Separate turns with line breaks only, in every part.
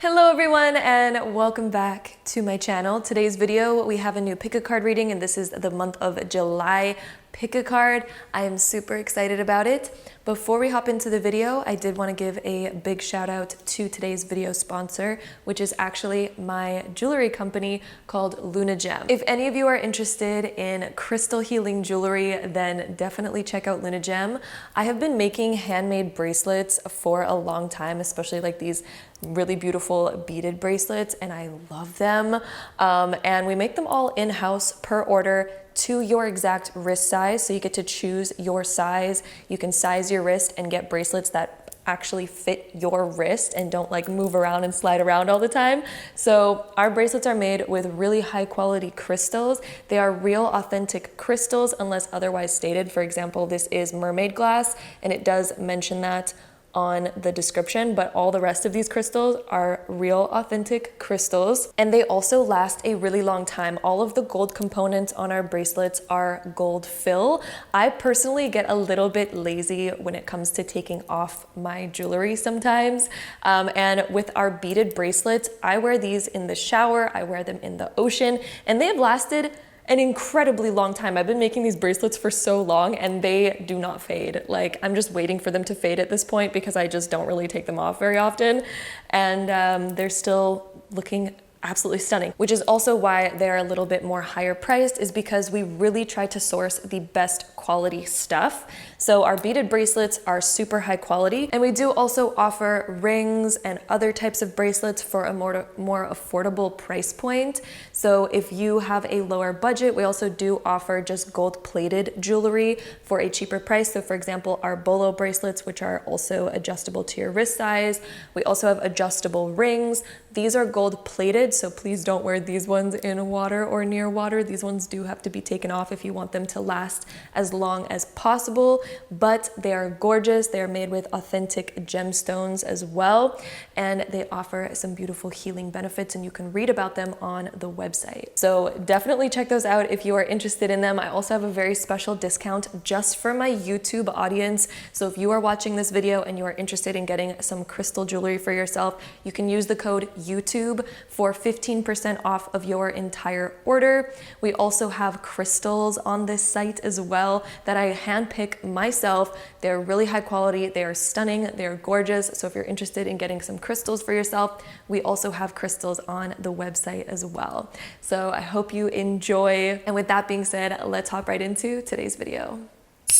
Hello everyone and welcome back to my channel. Today's video we have a new pick a card reading and this is the month of July pick a card. I am super excited about it. Before we hop into the video, I did want to give a big shout out to today's video sponsor, which is actually my jewelry company called Luna Gem. If any of you are interested in crystal healing jewelry, then definitely check out Luna Gem. I have been making handmade bracelets for a long time, especially like these really beautiful beaded bracelets, and I love them. And we make them all in-house per order to your exact wrist size. So you get to choose your size. You can size your wrist and get bracelets that actually fit your wrist and don't like move around and slide around all the time. So our bracelets are made with really high quality crystals. They are real authentic crystals unless otherwise stated. For example, this is mermaid glass and it does mention that on the description, but all the rest of these crystals are real authentic crystals, and they also last a really long time. All of the gold components on our bracelets are gold fill. I personally get a little bit lazy when it comes to taking off my jewelry sometimes, and with our beaded bracelets, I wear these in the shower, I wear them in the ocean, and they have lasted an incredibly long time. I've been making these bracelets for so long and they do not fade. Like, I'm just waiting for them to fade at this point because I just don't really take them off very often. And they're still looking absolutely stunning, which is also why they're a little bit more higher priced, is because we really try to source the best quality stuff. So our beaded bracelets are super high quality, and we do also offer rings and other types of bracelets for a more affordable price point. So if you have a lower budget, we also do offer just gold plated jewelry for a cheaper price. So for example, our bolo bracelets, which are also adjustable to your wrist size. We also have adjustable rings. These are gold plated, so please don't wear these ones in water or near water. These ones do have to be taken off if you want them to last as long as possible, but they are gorgeous. They are made with authentic gemstones as well, and they offer some beautiful healing benefits, and you can read about them on the website. So definitely check those out if you are interested in them. I also have a very special discount just for my YouTube audience. So if you are watching this video and you are interested in getting some crystal jewelry for yourself, you can use the code YouTube for 15% off of your entire order. We also have crystals on this site as well that I handpick myself. They're really high quality, they are stunning, they're gorgeous. So if you're interested in getting some crystals for yourself, we also have crystals on the website as well. So I hope you enjoy. And with that being said, let's hop right into today's video.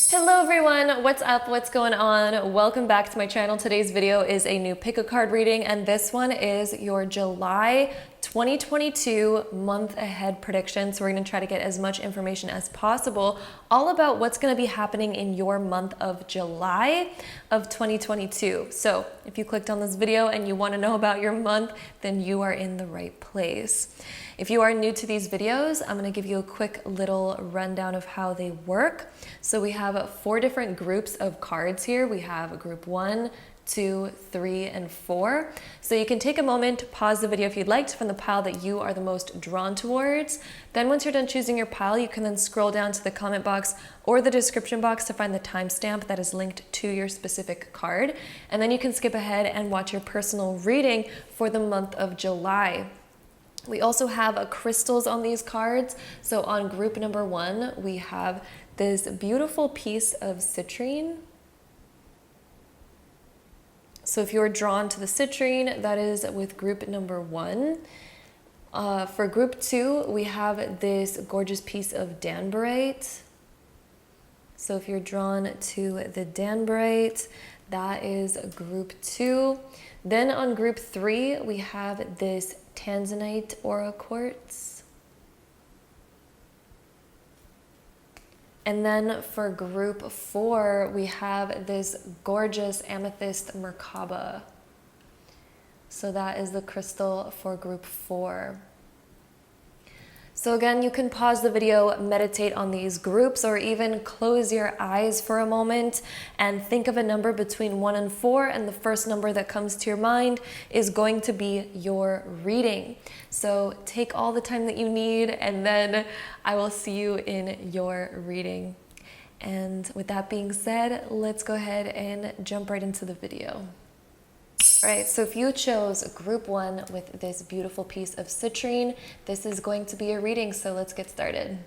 Hello everyone, what's up, what's going on? Welcome back to my channel. Today's video is a new pick a card reading, and this one is your July 2022 month ahead prediction. So we're going to try to get as much information as possible all about what's going to be happening in your month of July of 2022. So if you clicked on this video and you want to know about your month, then you are in the right place. If you are new to these videos, I'm going to give you a quick little rundown of how they work. So we have 4 different groups of cards here. We have group 1, 2, 3, and 4. So you can take a moment to pause the video if you'd like from the pile that you are the most drawn towards. Then once you're done choosing your pile, you can then scroll down to the comment box or the description box to find the timestamp that is linked to your specific card. And then you can skip ahead and watch your personal reading for the month of July. We also have crystals on these cards. So on group number 1, we have this beautiful piece of citrine. So if you're drawn to the citrine, that is with group number 1. For group 2, we have this gorgeous piece of danbarite. So if you're drawn to the danbarite, that is group 2. Then on group 3, we have this tanzanite aura quartz. And then for group 4, we have this gorgeous amethyst merkaba. So that is the crystal for group 4. So again, you can pause the video, meditate on these groups, or even close your eyes for a moment and think of a number between 1 and 4, and the first number that comes to your mind is going to be your reading. So take all the time that you need, and then I will see you in your reading. And with that being said, let's go ahead and jump right into the video. All right, so if you chose group 1 with this beautiful piece of citrine, this is going to be a reading, so let's get started.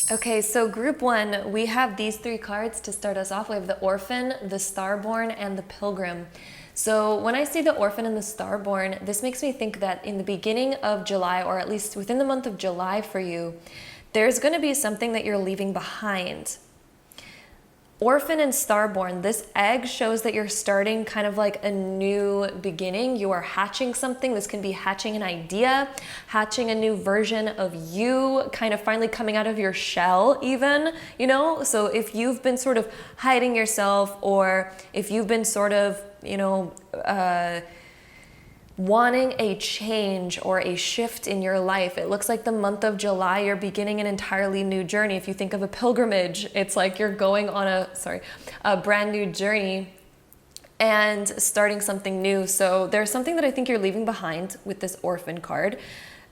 Okay, so group 1, we have these 3 cards to start us off. We have the Orphan, the Starborn, and the Pilgrim. So when I see the Orphan and the Starborn, this makes me think that in the beginning of July, or at least within the month of July for you, there's going to be something that you're leaving behind. Orphan and Starborn, this egg shows that you're starting kind of like a new beginning. You are hatching something. This can be hatching an idea, hatching a new version of you, kind of finally coming out of your shell even, you know? So if you've been sort of hiding yourself, or if you've been sort of, you know, wanting a change or a shift in your life, it looks like the month of July, you're beginning an entirely new journey. If you think of a pilgrimage, it's like you're going on a brand new journey and starting something new. So there's something that I think you're leaving behind with this Orphan card.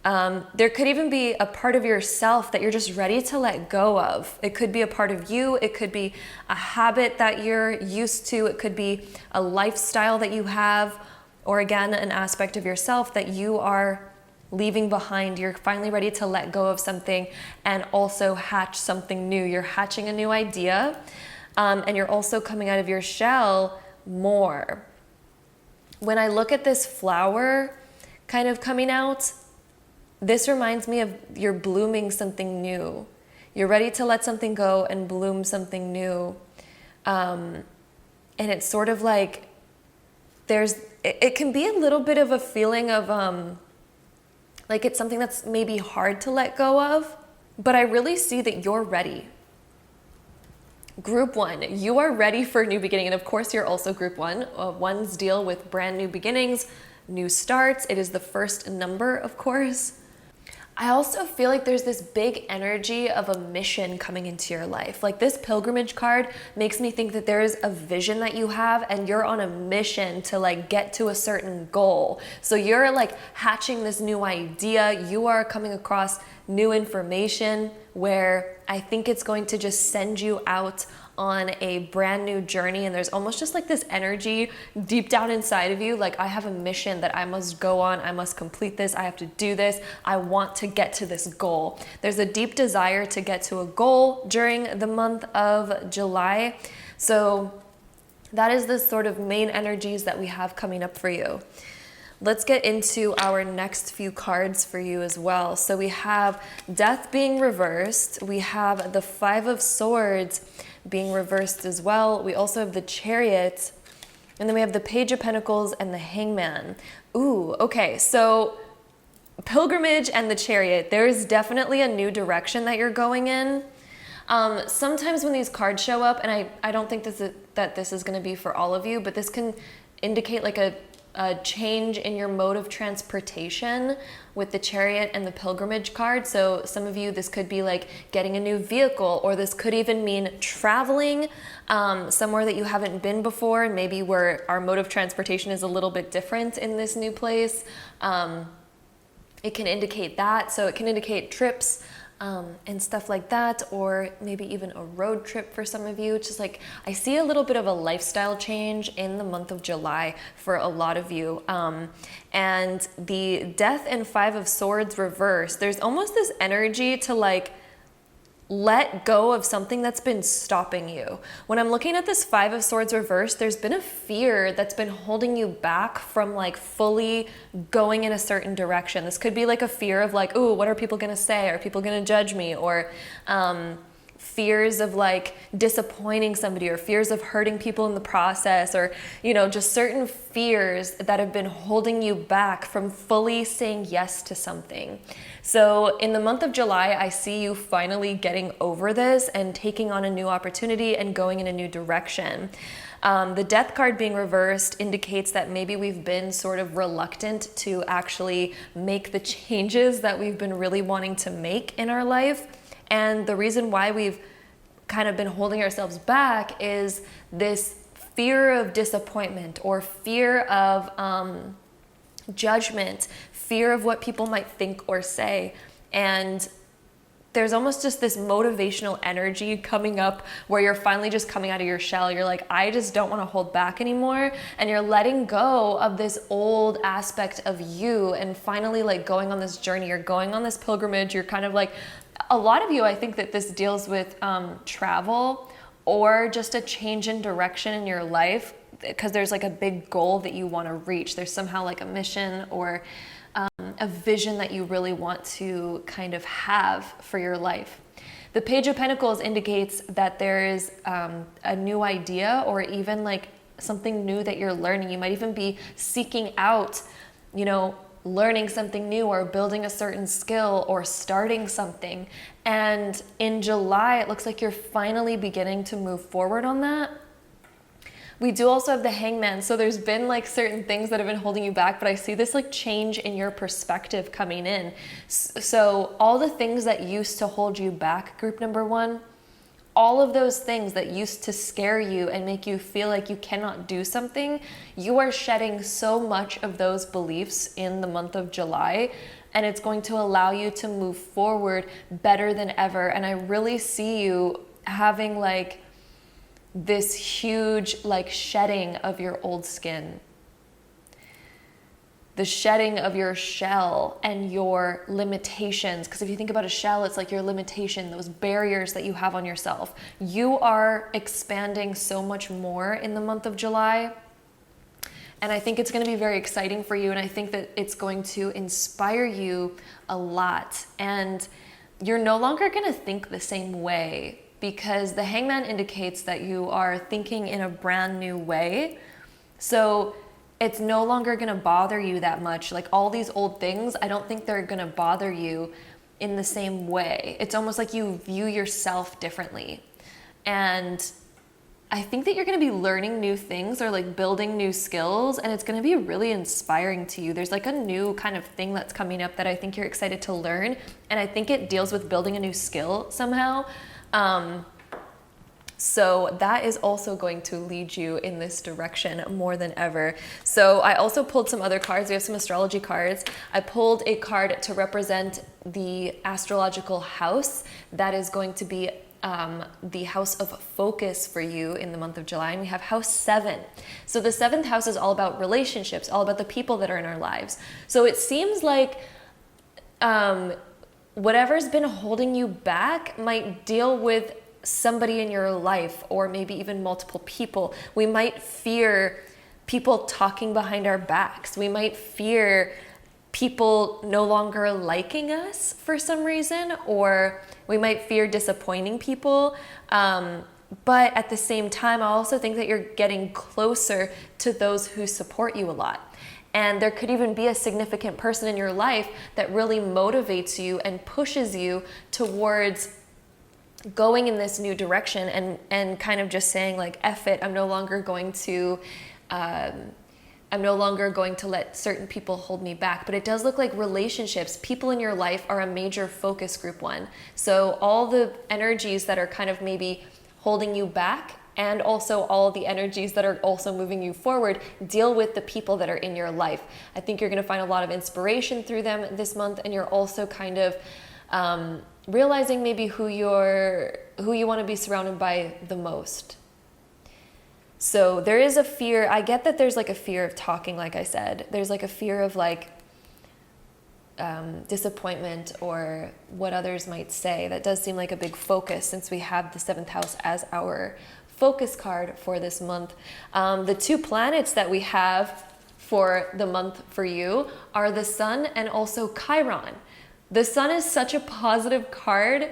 There could even be a part of yourself that you're just ready to let go of. It could be a part of you. It could be a habit that you're used to. It could be a lifestyle that you have, or again, an aspect of yourself that you are leaving behind. You're finally ready to let go of something and also hatch something new. You're hatching a new idea, and you're also coming out of your shell more. When I look at this flower kind of coming out, this reminds me of you're blooming something new. You're ready to let something go and bloom something new. And it's sort of like it can be a little bit of a feeling of like it's something that's maybe hard to let go of, but I really see that you're ready. Group 1, you are ready for a new beginning. And of course, you're also group 1. Ones deal with brand new beginnings, new starts. It is the first number, of course. I also feel like there's this big energy of a mission coming into your life. Like this pilgrimage card makes me think that there is a vision that you have and you're on a mission to like get to a certain goal. So you're like hatching this new idea. You are coming across new information where I think it's going to just send you out on a brand new journey. And there's almost just like this energy deep down inside of you, like I have a mission that I must go on, I must complete this, I have to do this, I want to get to this goal. There's a deep desire to get to a goal during the month of July. So that is the sort of main energies that we have coming up for you. Let's get into our next few cards for you as well. So we have Death being reversed. We have the 5 of Swords being reversed as well. We also have the Chariot. And then we have the Page of Pentacles and the Hangman. Ooh, okay. So Pilgrimage and the Chariot, there's definitely a new direction that you're going in. Sometimes when these cards show up, and I don't think that this is going to be for all of you, but this can indicate like a change in your mode of transportation with the Chariot and the Pilgrimage card. So some of you, this could be like getting a new vehicle, or this could even mean traveling somewhere that you haven't been before, and maybe where our mode of transportation is a little bit different in this new place. It can indicate that. So it can indicate trips and stuff like that, or maybe even a road trip for some of you. It's just like, I see a little bit of a lifestyle change in the month of July for a lot of you. And the Death and 5 of Swords reversed, there's almost this energy to like let go of something that's been stopping you. When I'm looking at this 5 of Swords reversed, there's been a fear that's been holding you back from like fully going in a certain direction. This could be like a fear of like, ooh, what are people gonna say? Are people gonna judge me? Or fears of like disappointing somebody, or fears of hurting people in the process, or, you know, just certain fears that have been holding you back from fully saying yes to something. So in the month of July, I see you finally getting over this and taking on a new opportunity and going in a new direction. The Death card being reversed indicates that maybe we've been sort of reluctant to actually make the changes that we've been really wanting to make in our life. And the reason why we've kind of been holding ourselves back is this fear of disappointment, or fear of judgment, fear of what people might think or say. And there's almost just this motivational energy coming up where you're finally just coming out of your shell. You're like, I just don't want to hold back anymore. And you're letting go of this old aspect of you and finally like going on this journey. You're going on this pilgrimage. You're kind of like, a lot of you, I think that this deals with travel or just a change in direction in your life, because there's like a big goal that you want to reach. There's somehow like a mission or a vision that you really want to kind of have for your life. The Page of Pentacles indicates that there is a new idea or even like something new that you're learning. You might even be seeking out, you know, learning something new or building a certain skill or starting something. And in July, it looks like you're finally beginning to move forward on that. We do also have the Hangman. So there's been like certain things that have been holding you back, but I see this like change in your perspective coming in. So all the things that used to hold you back, group number one, all of those things that used to scare you and make you feel like you cannot do something, you are shedding so much of those beliefs in the month of July, and it's going to allow you to move forward better than ever. And I really see you having like this huge like shedding of your old skin, the shedding of your shell and your limitations. Because if you think about a shell, it's like your limitation, those barriers that you have on yourself. You are expanding so much more in the month of July. And I think it's going to be very exciting for you. And I think that it's going to inspire you a lot. And you're no longer going to think the same way, because the Hangman indicates that you are thinking in a brand new way. So it's no longer going to bother you that much. Like all these old things, I don't think they're going to bother you in the same way. It's almost like you view yourself differently. And I think that you're going to be learning new things or like building new skills, and it's going to be really inspiring to you. There's like a new kind of thing that's coming up that I think you're excited to learn. And I think it deals with building a new skill somehow. So that is also going to lead you in this direction more than ever. So I also pulled some other cards. We have some astrology cards. I pulled a card to represent the astrological house that is going to be the house of focus for you in the month of July. And we have house 7. So the 7th house is all about relationships, all about the people that are in our lives. So it seems like whatever's been holding you back might deal with somebody in your life, or maybe even multiple people. We might fear people talking behind our backs. We might fear people no longer liking us for some reason, or we might fear disappointing people. But at the same time, I also think that you're getting closer to those who support you a lot. And there could even be a significant person in your life that really motivates you and pushes you towards going in this new direction, and kind of just saying like, F it, I'm no longer going to let certain people hold me back. But it does look like relationships, people in your life are a major focus, group 1. So all the energies that are kind of maybe holding you back, and also all the energies that are also moving you forward, deal with the people that are in your life. I think you're going to find a lot of inspiration through them this month, and you're also kind of realizing maybe who you want to be surrounded by the most. So there is a fear. I get that there's like a fear of talking, like I said. There's like a fear of like disappointment or what others might say. That does seem like a big focus, since we have the 7th house as our focus card for this month. The 2 planets that we have for the month for you are the Sun and also Chiron. The Sun is such a positive card,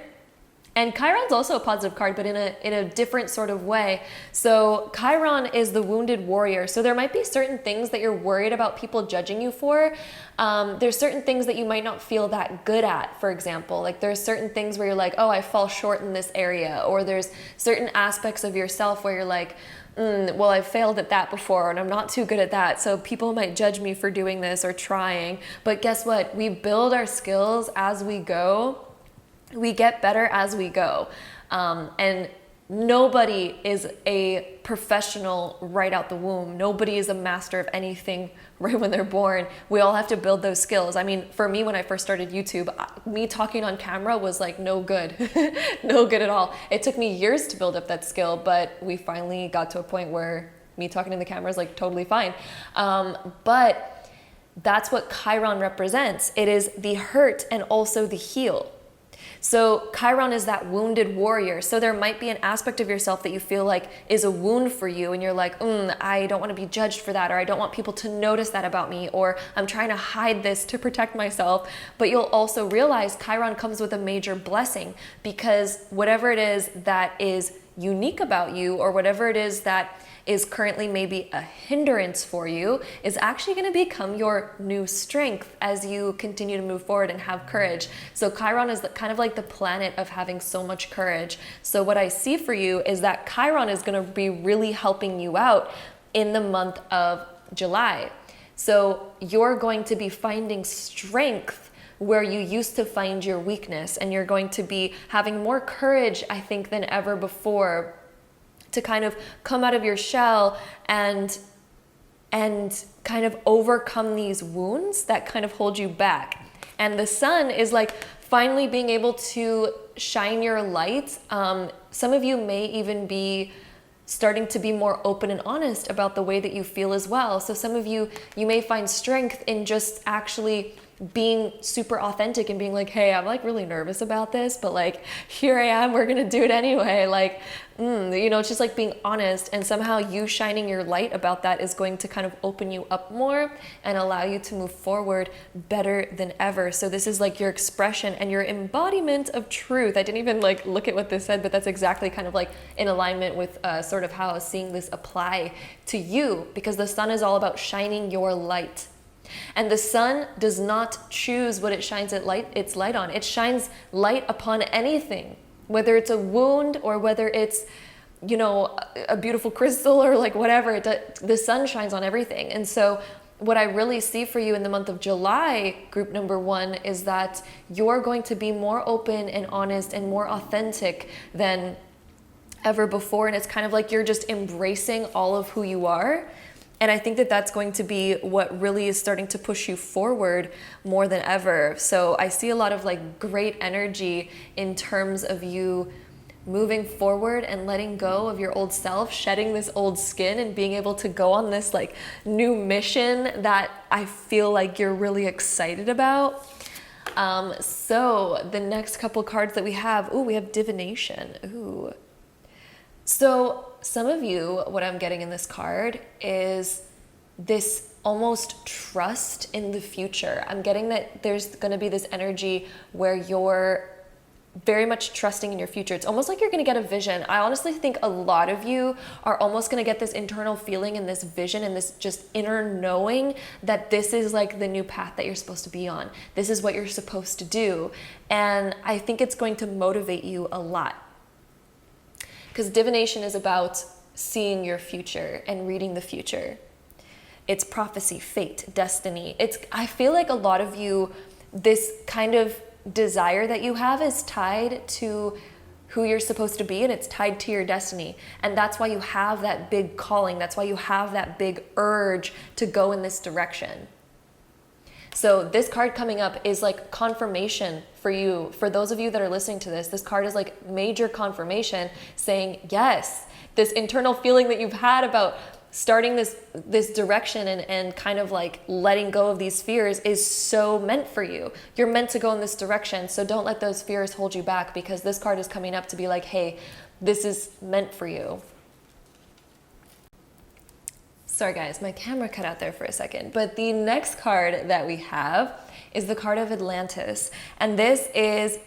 and Chiron's also a positive card, but in a different sort of way. So Chiron is the wounded warrior. So there might be certain things that you're worried about people judging you for. There's certain things that you might not feel that good at, for example. Like there's certain things where you're like, oh, I fall short in this area. Or there's certain aspects of yourself where you're like, well, I've failed at that before, and I'm not too good at that, so people might judge me for doing this or trying. But guess what? We build our skills as we go. We get better as we go. And Nobody is a professional right out the womb. Nobody is a master of anything right when they're born. We all have to build those skills. I mean, for me, when I first started YouTube, me talking on camera was like no good, no good at all. It took me years to build up that skill, but we finally got to a point where me talking in the camera is like totally fine. But that's what Chiron represents. It is the hurt and also the heal. So Chiron is that wounded warrior. So there might be an aspect of yourself that you feel like is a wound for you, and you're like, I don't want to be judged for that, or I don't want people to notice that about me, or I'm trying to hide this to protect myself. But you'll also realize Chiron comes with a major blessing, because whatever it is that is unique about you, or whatever it is that is currently maybe a hindrance for you, is actually going to become your new strength as you continue to move forward and have courage. So Chiron is kind of like the planet of having so much courage. So what I see for you is that Chiron is going to be really helping you out in the month of July. So you're going to be finding strength where you used to find your weakness, and you're going to be having more courage, I think, than ever before, to kind of come out of your shell and kind of overcome these wounds that kind of hold you back. And the sun is like finally being able to shine your light. Some of you may even be starting to be more open and honest about the way that you feel as well. So some of you may find strength in just actually being super authentic and being like, hey, I'm like really nervous about this, but like, here I am, we're gonna do it anyway. Like, it's just like being honest, and somehow you shining your light about that is going to kind of open you up more and allow you to move forward better than ever. So this is like your expression and your embodiment of truth. I didn't even like look at what this said, but that's exactly kind of like in alignment with sort of how I was seeing this apply to you, because the sun is all about shining your light. And the sun does not choose what it shines its light on. It shines light upon anything, whether it's a wound or whether it's, a beautiful crystal or like whatever. The sun shines on everything. And so what I really see for you in the month of July, group number 1, is that you're going to be more open and honest and more authentic than ever before. And it's kind of like you're just embracing all of who you are. And I think that that's going to be what really is starting to push you forward more than ever. So I see a lot of like great energy in terms of you moving forward and letting go of your old self, shedding this old skin, and being able to go on this like new mission that I feel like you're really excited about. So the next couple cards that we have divination. So some of you, what I'm getting in this card is this almost trust in the future. I'm getting that there's going to be this energy where you're very much trusting in your future. It's almost like you're going to get a vision. I honestly think a lot of you are almost going to get this internal feeling and this vision and this just inner knowing that this is like the new path that you're supposed to be on. This is what you're supposed to do. And I think it's going to motivate you a lot. Because divination is about seeing your future and reading the future. It's prophecy, fate, destiny. I feel like a lot of you, this kind of desire that you have is tied to who you're supposed to be, and it's tied to your destiny. And that's why you have that big calling. That's why you have that big urge to go in this direction. So this card coming up is like confirmation for you. For those of you that are listening to this card is like major confirmation saying, yes, this internal feeling that you've had about starting this direction and kind of like letting go of these fears is so meant for you. You're meant to go in this direction. So don't let those fears hold you back, because this card is coming up to be like, hey, this is meant for you. Sorry guys, my camera cut out there for a second. But the next card that we have is the card of Atlantis. And this is,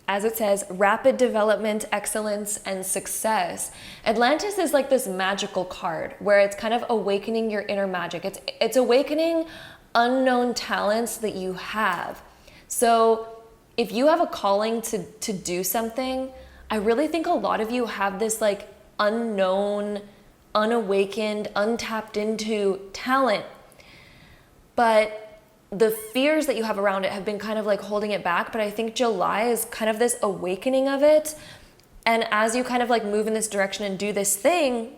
as it says, rapid development, excellence, and success. Atlantis is like this magical card where it's kind of awakening your inner magic. It's awakening unknown talents that you have. So if you have a calling to do something, I really think a lot of you have this like unknown, unawakened, untapped into talent, but the fears that you have around it have been kind of like holding it back. But I think July is kind of this awakening of it. And as you kind of like move in this direction and do this thing,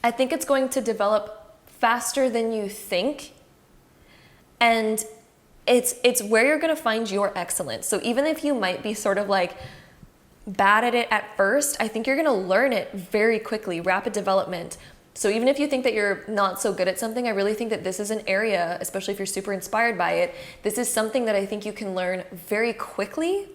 I think it's going to develop faster than you think. And it's where you're going to find your excellence. So even if you might be sort of like bad at it at first, I think you're going to learn it very quickly, rapid development. So even if you think that you're not so good at something, I really think that this is an area, especially if you're super inspired by it, this is something that I think you can learn very quickly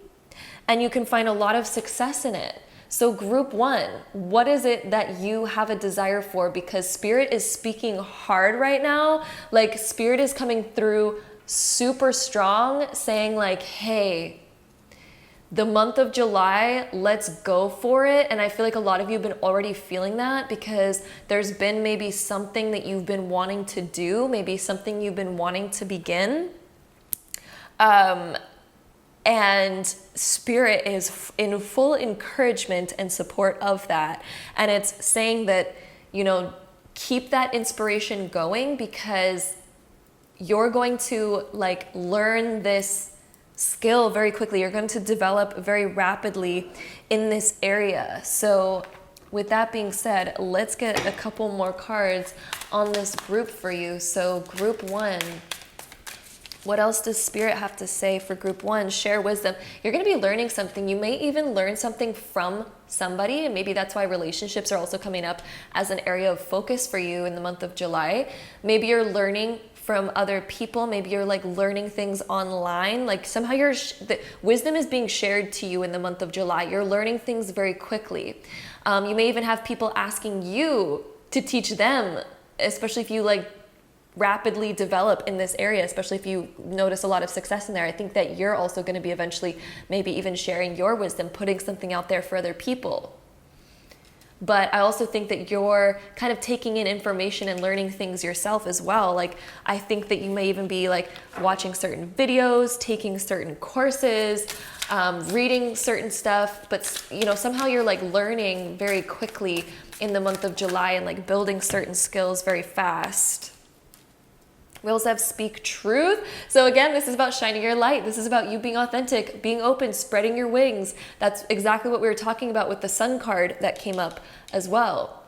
and you can find a lot of success in it. So group 1, what is it that you have a desire for? Because Spirit is speaking hard right now. Like Spirit is coming through super strong, saying like, hey, the month of July, let's go for it. And I feel like a lot of you have been already feeling that because there's been maybe something that you've been wanting to do, maybe something you've been wanting to begin. And Spirit is in full encouragement and support of that. And it's saying that, you know, keep that inspiration going because you're going to like learn this skill very quickly. You're going to develop very rapidly in this area. So with that being said, let's get a couple more cards on this group for you. So group 1, what else does Spirit have to say for group 1? Share wisdom. You're going to be learning something. You may even learn something from somebody, and maybe that's why relationships are also coming up as an area of focus for you in the month of July. Maybe you're learning from other people. Maybe you're like learning things online. Like somehow the wisdom is being shared to you in the month of July. You're learning things very quickly. You may even have people asking you to teach them, especially if you like rapidly develop in this area, especially if you notice a lot of success in there. I think that you're also going to be eventually maybe even sharing your wisdom, putting something out there for other people. But I also think that you're kind of taking in information and learning things yourself as well. Like, I think that you may even be like watching certain videos, taking certain courses, reading certain stuff, but you know, somehow you're like learning very quickly in the month of July and like building certain skills very fast. We also have speak truth. So again, this is about shining your light. This is about you being authentic, being open, spreading your wings. That's exactly what we were talking about with the sun card that came up as well.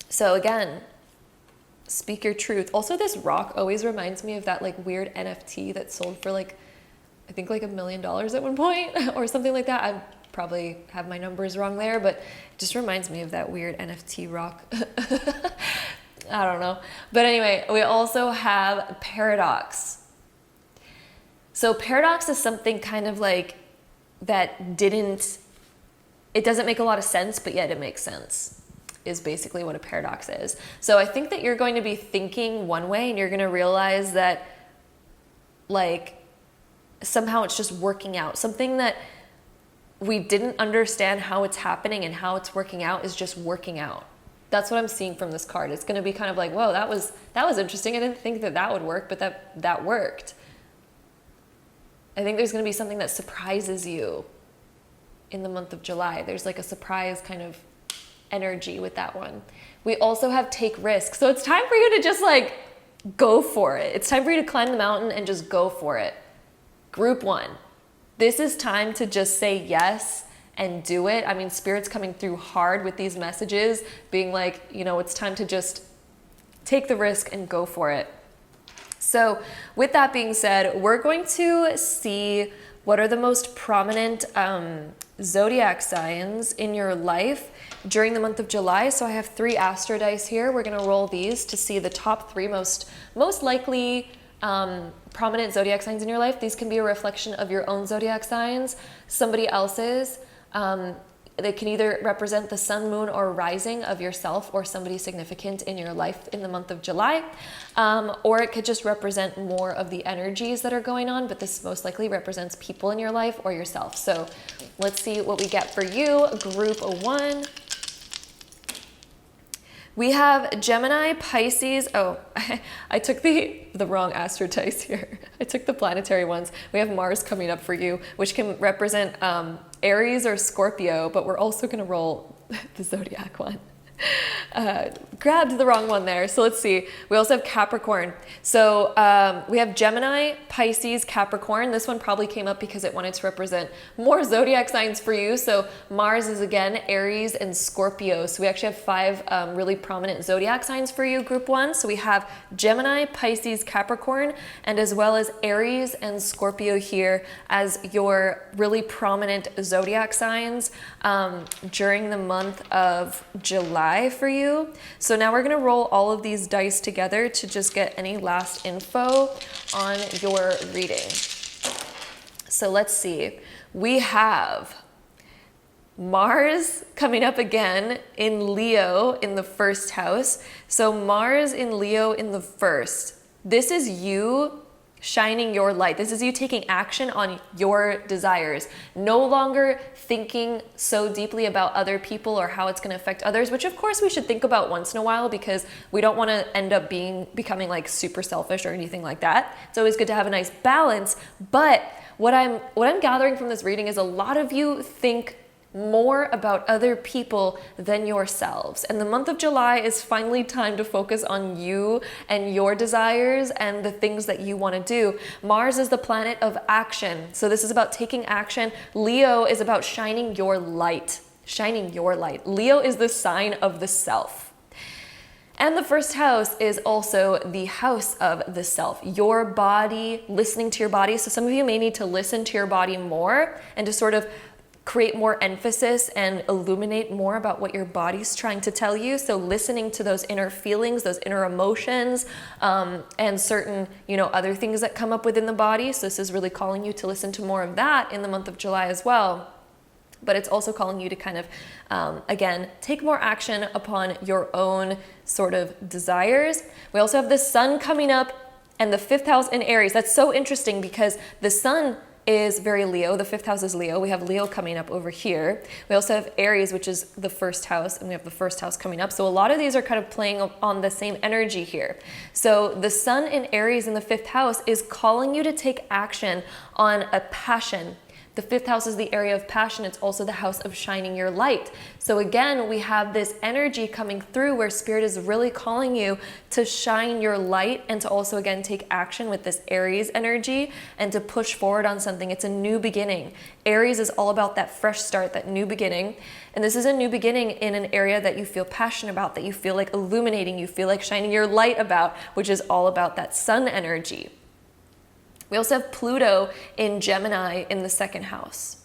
So again, speak your truth. Also, this rock always reminds me of that like weird NFT that sold for like, I think like $1 million at one point or something like that. I probably have my numbers wrong there, but it just reminds me of that weird NFT rock. I don't know. But anyway, we also have paradox. So paradox is something kind of like that it doesn't make a lot of sense, but yet it makes sense, is basically what a paradox is. So I think that you're going to be thinking one way and you're going to realize that like somehow it's just working out. Something that we didn't understand how it's happening and how it's working out is just working out. That's what I'm seeing from this card. It's going to be kind of like, whoa, that was interesting. I didn't think that would work, but that worked. I think there's going to be something that surprises you in the month of July. There's like a surprise kind of energy with that one. We also have take risks. So it's time for you to just like go for it. It's time for you to climb the mountain and just go for it. Group 1. This is time to just say yes and do it. I mean, Spirit's coming through hard with these messages, being like, you know, it's time to just take the risk and go for it. So with that being said, we're going to see what are the most prominent zodiac signs in your life during the month of July. So I have 3 astro dice here. We're gonna roll these to see the top 3 most likely prominent zodiac signs in your life. These can be a reflection of your own zodiac signs, somebody else's. They can either represent the sun, moon, or rising of yourself or somebody significant in your life in the month of July. Or it could just represent more of the energies that are going on, but this most likely represents people in your life or yourself. So let's see what we get for you. Group 1. We have Gemini, Pisces. Oh, I took the wrong astro dice here. I took the planetary ones. We have Mars coming up for you, which can represent Aries or Scorpio, but we're also going to roll the zodiac one. Grabbed the wrong one there. So let's see. We also have Capricorn. So we have Gemini, Pisces, Capricorn. This one probably came up because it wanted to represent more zodiac signs for you. So Mars is again Aries and Scorpio. So we actually have 5 really prominent zodiac signs for you, group 1. So we have Gemini, Pisces, Capricorn, and as well as Aries and Scorpio here as your really prominent zodiac signs during the month of July for you. So now we're going to roll all of these dice together to just get any last info on your reading. So let's see. We have Mars coming up again in Leo in the first house. So Mars in Leo in the first. This is you shining your light. This is you taking action on your desires. No longer thinking so deeply about other people or how it's going to affect others, which of course we should think about once in a while because we don't want to end up becoming like super selfish or anything like that. It's always good to have a nice balance. But what I'm gathering from this reading is a lot of you think more about other people than yourselves. And the month of July is finally time to focus on you and your desires and the things that you want to do. Mars is the planet of action. So this is about taking action. Leo is about shining your light. Shining your light. Leo is the sign of the self. And the first house is also the house of the self, your body, listening to your body. So some of you may need to listen to your body more and to sort of create more emphasis and illuminate more about what your body's trying to tell you. So listening to those inner feelings, those inner emotions, and certain, other things that come up within the body. So this is really calling you to listen to more of that in the month of July as well. But it's also calling you to kind of, again, take more action upon your own sort of desires. We also have the sun coming up and the 5th house in Aries. That's so interesting because the sun is very Leo. The 5th house is Leo. We have Leo coming up over here. We also have Aries, which is the first house, and we have the first house coming up. So a lot of these are kind of playing on the same energy here. So the sun in Aries in the 5th house is calling you to take action on a passion. The 5th house is the area of passion. It's also the house of shining your light. So again, we have this energy coming through where Spirit is really calling you to shine your light and to also, again, take action with this Aries energy and to push forward on something. It's a new beginning. Aries is all about that fresh start, that new beginning. And this is a new beginning in an area that you feel passionate about, that you feel like illuminating, you feel like shining your light about, which is all about that sun energy. We also have Pluto in Gemini in the 2nd house.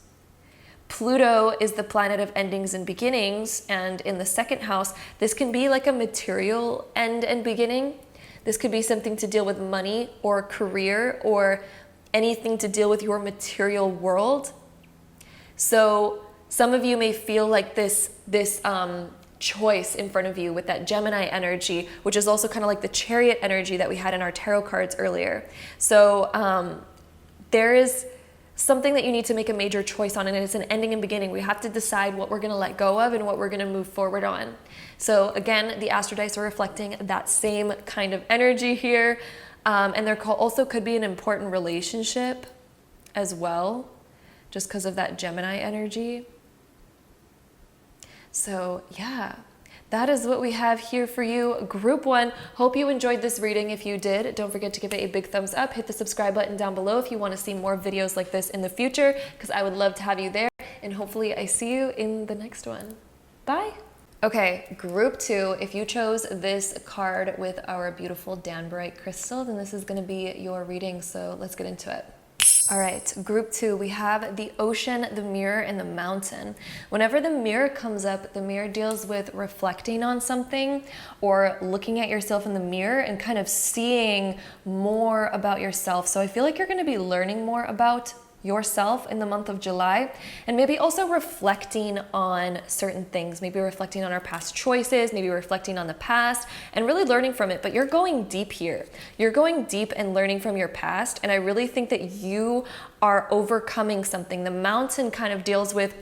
Pluto is the planet of endings and beginnings, and in the 2nd house, this can be like a material end and beginning. This could be something to deal with money or career or anything to deal with your material world. So some of you may feel like this choice in front of you with that Gemini energy, which is also kind of like the Chariot energy that we had in our tarot cards earlier. So there is something that you need to make a major choice on, and it's an ending and beginning. We have to decide what we're going to let go of and what we're going to move forward on. So again, the Astro Dice are reflecting that same kind of energy here, and there also could be an important relationship as well, just because of that Gemini energy. So yeah, that is what we have here for you, group 1. Hope you enjoyed this reading. If you did, don't forget to give it a big thumbs up. Hit the subscribe button down below if you want to see more videos like this in the future, because I would love to have you there. And hopefully I see you in the next one. Bye. Okay, group 2, if you chose this card with our beautiful Danburite crystal, then this is going to be your reading. So let's get into it. All right, group 2, we have the ocean, the mirror, and the mountain. Whenever the mirror comes up, the mirror deals with reflecting on something or looking at yourself in the mirror and kind of seeing more about yourself. So I feel like you're going to be learning more about yourself in the month of July, and maybe also reflecting on certain things, maybe reflecting on our past choices, maybe reflecting on the past and really learning from it. But you're going deep here. You're going deep and learning from your past, and I really think that you are overcoming something. The mountain kind of deals with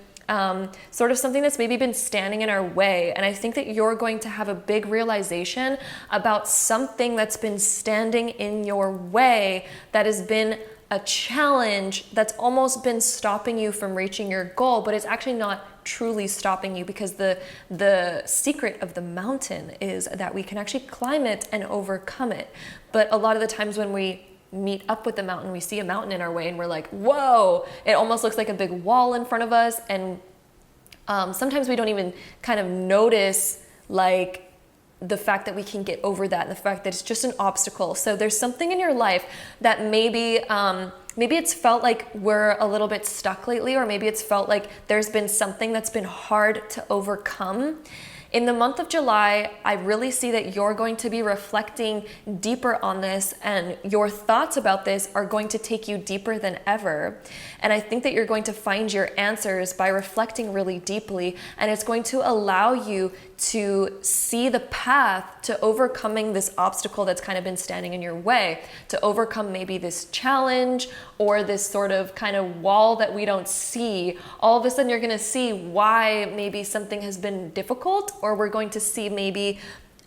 sort of something that's maybe been standing in our way, and I think that you're going to have a big realization about something that's been standing in your way, that has been a challenge that's almost been stopping you from reaching your goal, but it's actually not truly stopping you, because the secret of the mountain is that we can actually climb it and overcome it. But a lot of the times when we meet up with the mountain, we see a mountain in our way and we're like, whoa, it almost looks like a big wall in front of us. And sometimes we don't even kind of notice like the fact that we can get over that, and the fact that it's just an obstacle. So there's something in your life that maybe it's felt like we're a little bit stuck lately, or maybe it's felt like there's been something that's been hard to overcome. In the month of July, I really see that you're going to be reflecting deeper on this, and your thoughts about this are going to take you deeper than ever. And I think that you're going to find your answers by reflecting really deeply, and it's going to allow you to see the path to overcoming this obstacle that's kind of been standing in your way, to overcome maybe this challenge or this sort of kind of wall that we don't see. All of a sudden you're going to see why maybe something has been difficult, or we're going to see maybe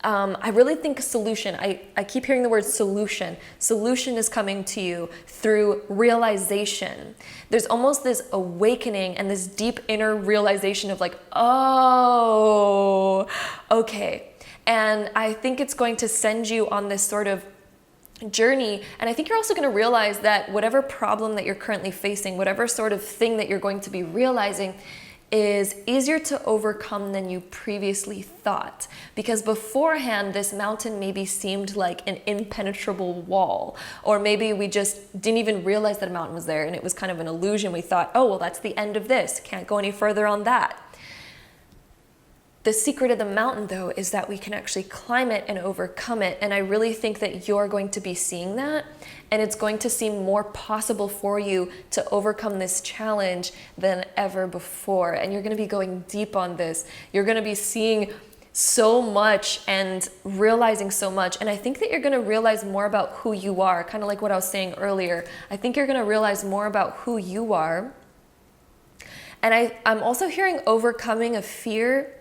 I really think solution. I keep hearing the word solution. Solution is coming to you through realization. There's almost this awakening and this deep inner realization of like, oh, okay. And I think it's going to send you on this sort of journey. And I think you're also going to realize that whatever problem that you're currently facing, whatever sort of thing that you're going to be realizing, is easier to overcome than you previously thought. Because beforehand, this mountain maybe seemed like an impenetrable wall, or maybe we just didn't even realize that a mountain was there and it was kind of an illusion. We thought, oh, well, that's the end of this. Can't go any further on that. The secret of the mountain, though, is that we can actually climb it and overcome it. And I really think that you're going to be seeing that, and it's going to seem more possible for you to overcome this challenge than ever before. And you're going to be going deep on this. You're going to be seeing so much and realizing so much. And I think that you're going to realize more about who you are, kind of like what I was saying earlier. I think you're going to realize more about who you are. And I'm also hearing overcoming a fear,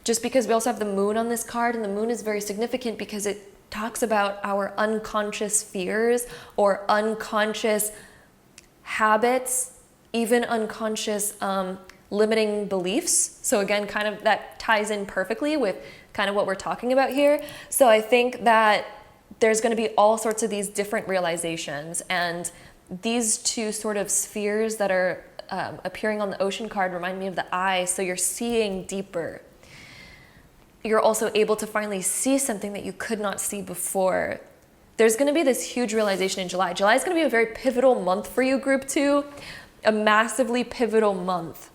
just because we also have the moon on this card, and the moon is very significant because it talks about our unconscious fears or unconscious habits, even unconscious limiting beliefs. So again, kind of that ties in perfectly with kind of what we're talking about here. So I think that there's going to be all sorts of these different realizations, and these two sort of spheres that are appearing on the ocean card remind me of the eye. So you're seeing deeper. You're also able to finally see something that you could not see before. There's going to be this huge realization in July. July is going to be a very pivotal month for you, Group 2, a massively pivotal month.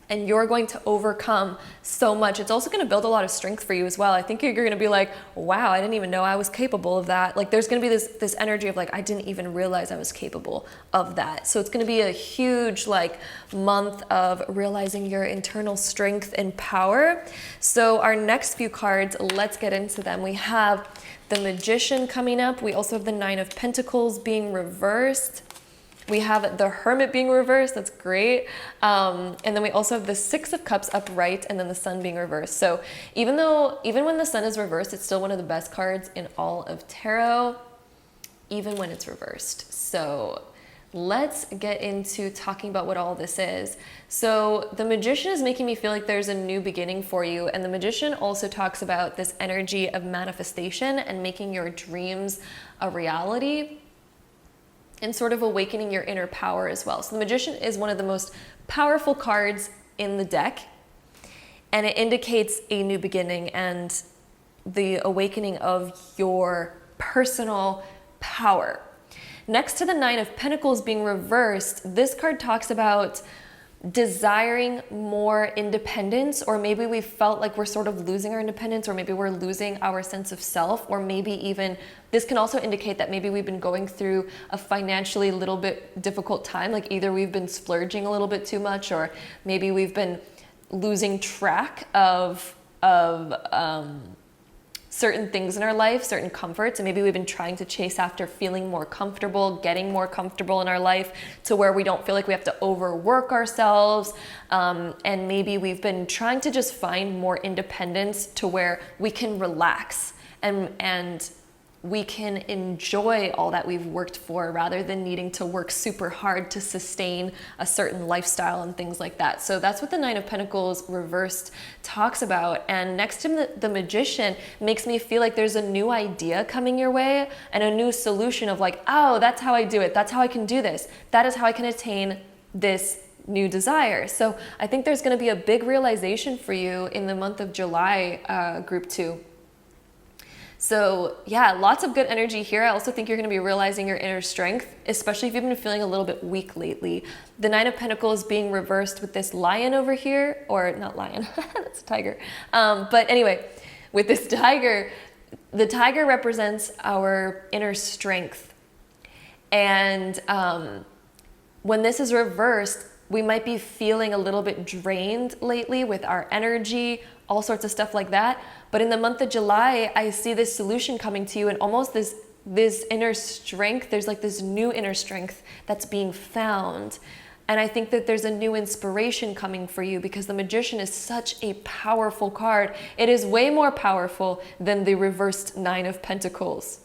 And you're going to overcome so much. It's also going to build a lot of strength for you as well. I think you're going to be like, wow, I didn't even know I was capable of that. Like there's going to be this energy of like, I didn't even realize I was capable of that. So it's going to be a huge like month of realizing your internal strength and power. So our next few cards, let's get into them. We have the Magician coming up. We also have the Nine of Pentacles being reversed. We have the Hermit being reversed, that's great. And then we also have the Six of Cups upright, and then the Sun being reversed. So even when the Sun is reversed, it's still one of the best cards in all of tarot, even when it's reversed. So let's get into talking about what all this is. So the Magician is making me feel like there's a new beginning for you. And the Magician also talks about this energy of manifestation and making your dreams a reality, and sort of awakening your inner power as well. So the Magician is one of the most powerful cards in the deck, and it indicates a new beginning and the awakening of your personal power. Next to the Nine of Pentacles being reversed, this card talks about desiring more independence, or maybe we felt like we're sort of losing our independence, or maybe we're losing our sense of self, or maybe even this can also indicate that maybe we've been going through a financially little bit difficult time, like either we've been splurging a little bit too much, or maybe we've been losing track of certain things in our life, certain comforts, and maybe we've been trying to chase after feeling more comfortable, getting more comfortable in our life to where we don't feel like we have to overwork ourselves, and maybe we've been trying to just find more independence to where we can relax and we can enjoy all that we've worked for rather than needing to work super hard to sustain a certain lifestyle and things like that. So that's what the Nine of Pentacles reversed talks about. And next to the Magician makes me feel like there's a new idea coming your way and a new solution of like, oh, that's how I do it. That's how I can do this. That is how I can attain this new desire. So I think there's going to be a big realization for you in the month of July, group 2. So yeah, lots of good energy here. I also think you're going to be realizing your inner strength, especially if you've been feeling a little bit weak lately. The Nine of Pentacles being reversed with this lion over here, or not lion, that's a tiger. But anyway, with this tiger, the tiger represents our inner strength. And when this is reversed, we might be feeling a little bit drained lately with our energy, all sorts of stuff like that. But in the month of July, I see this solution coming to you and almost this inner strength. There's like this new inner strength that's being found. And I think that there's a new inspiration coming for you because the Magician is such a powerful card. It is way more powerful than the reversed Nine of Pentacles.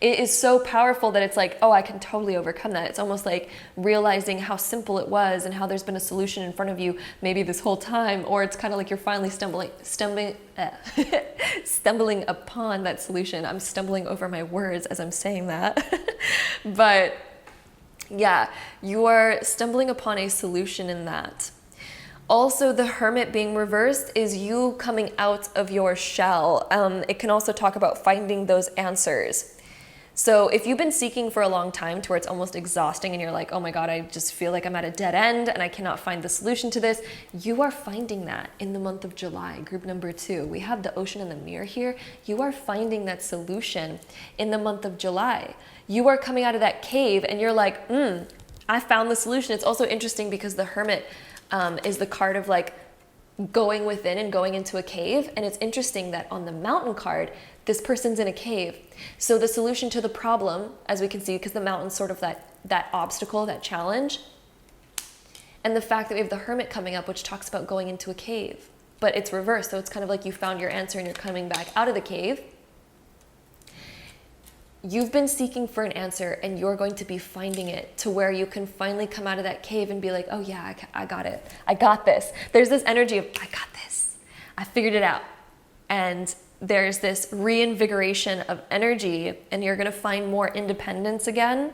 It is so powerful that it's like, oh, I can totally overcome that. It's almost like realizing how simple it was and how there's been a solution in front of you maybe this whole time, or it's kind of like you're finally stumbling upon that solution. I'm stumbling over my words as I'm saying that. But yeah, you are stumbling upon a solution in that. Also, the Hermit being reversed is you coming out of your shell. It can also talk about finding those answers. So if you've been seeking for a long time to where it's almost exhausting and you're like, oh my God, I just feel like I'm at a dead end and I cannot find the solution to this, you are finding that in the month of July, group number 2. We have the Ocean and the Mirror here. You are finding that solution in the month of July. You are coming out of that cave and you're like, I found the solution. It's also interesting because the Hermit is the card of like going within and going into a cave. And it's interesting that on the Mountain card, this person's in a cave. So the solution to the problem, as we can see, because the mountain's sort of that obstacle, that challenge, and the fact that we have the Hermit coming up, which talks about going into a cave, but it's reversed. So it's kind of like you found your answer and you're coming back out of the cave. You've been seeking for an answer and you're going to be finding it to where you can finally come out of that cave and be like, oh yeah, I got it. I got this. There's this energy of, I got this. I figured it out. And there's this reinvigoration of energy and you're going to find more independence again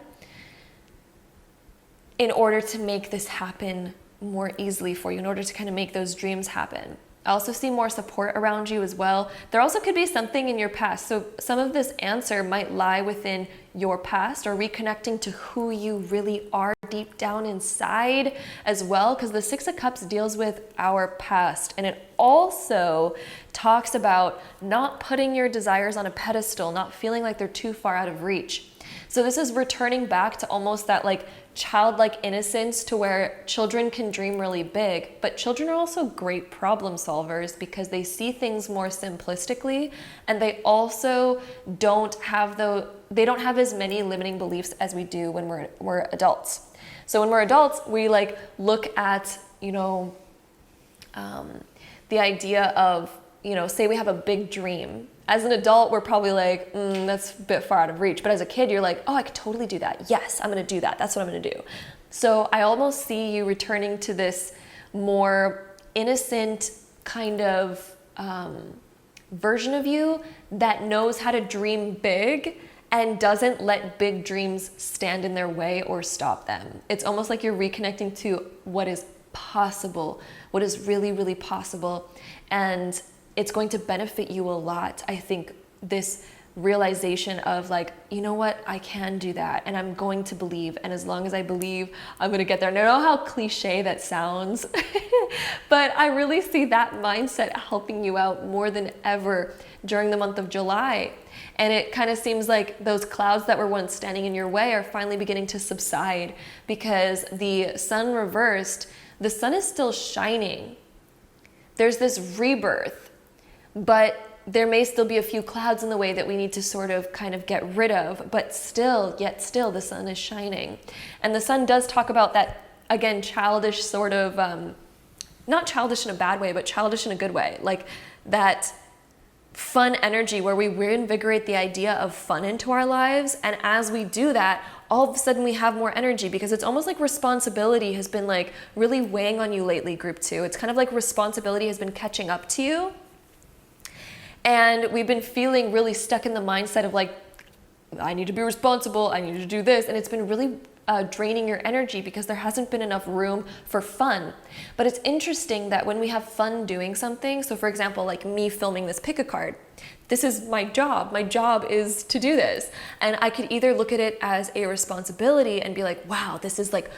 in order to make this happen more easily for you, in order to kind of make those dreams happen. I also see more support around you as well. There also could be something in your past. So some of this answer might lie within your past or reconnecting to who you really are deep down inside as well, because the Six of Cups deals with our past. And it also talks about not putting your desires on a pedestal, not feeling like they're too far out of reach. So this is returning back to almost that like childlike innocence to where children can dream really big, but children are also great problem solvers because they see things more simplistically and they also don't have as many limiting beliefs as we do when we're adults. So when we're adults, we like look at, the idea of, say we have a big dream. As an adult, we're probably like, that's a bit far out of reach. But as a kid, you're like, oh, I could totally do that. Yes, I'm going to do that. That's what I'm going to do. So I almost see you returning to this more innocent kind of version of you that knows how to dream big and doesn't let big dreams stand in their way or stop them. It's almost like you're reconnecting to what is possible, what is really, really possible. And it's going to benefit you a lot. I think this realization of like, you know what, I can do that and I'm going to believe. And as long as I believe, I'm going to get there. And I know how cliche that sounds, but I really see that mindset helping you out more than ever during the month of July. And it kind of seems like those clouds that were once standing in your way are finally beginning to subside because the sun reversed, the sun is still shining. There's this rebirth. But there may still be a few clouds in the way that we need to sort of kind of get rid of, but yet still the sun is shining. And the sun does talk about that, again, childish sort of, not childish in a bad way, but childish in a good way. Like that fun energy where we reinvigorate the idea of fun into our lives. And as we do that, all of a sudden we have more energy, because it's almost like responsibility has been like really weighing on you lately, group 2. It's kind of like responsibility has been catching up to you. And we've been feeling really stuck in the mindset of like, I need to be responsible, I need to do this. And it's been really draining your energy because there hasn't been enough room for fun. But it's interesting that when we have fun doing something, so for example, like me filming this pick a card, this is my job. My job is to do this. And I could either look at it as a responsibility and be like, wow, this is like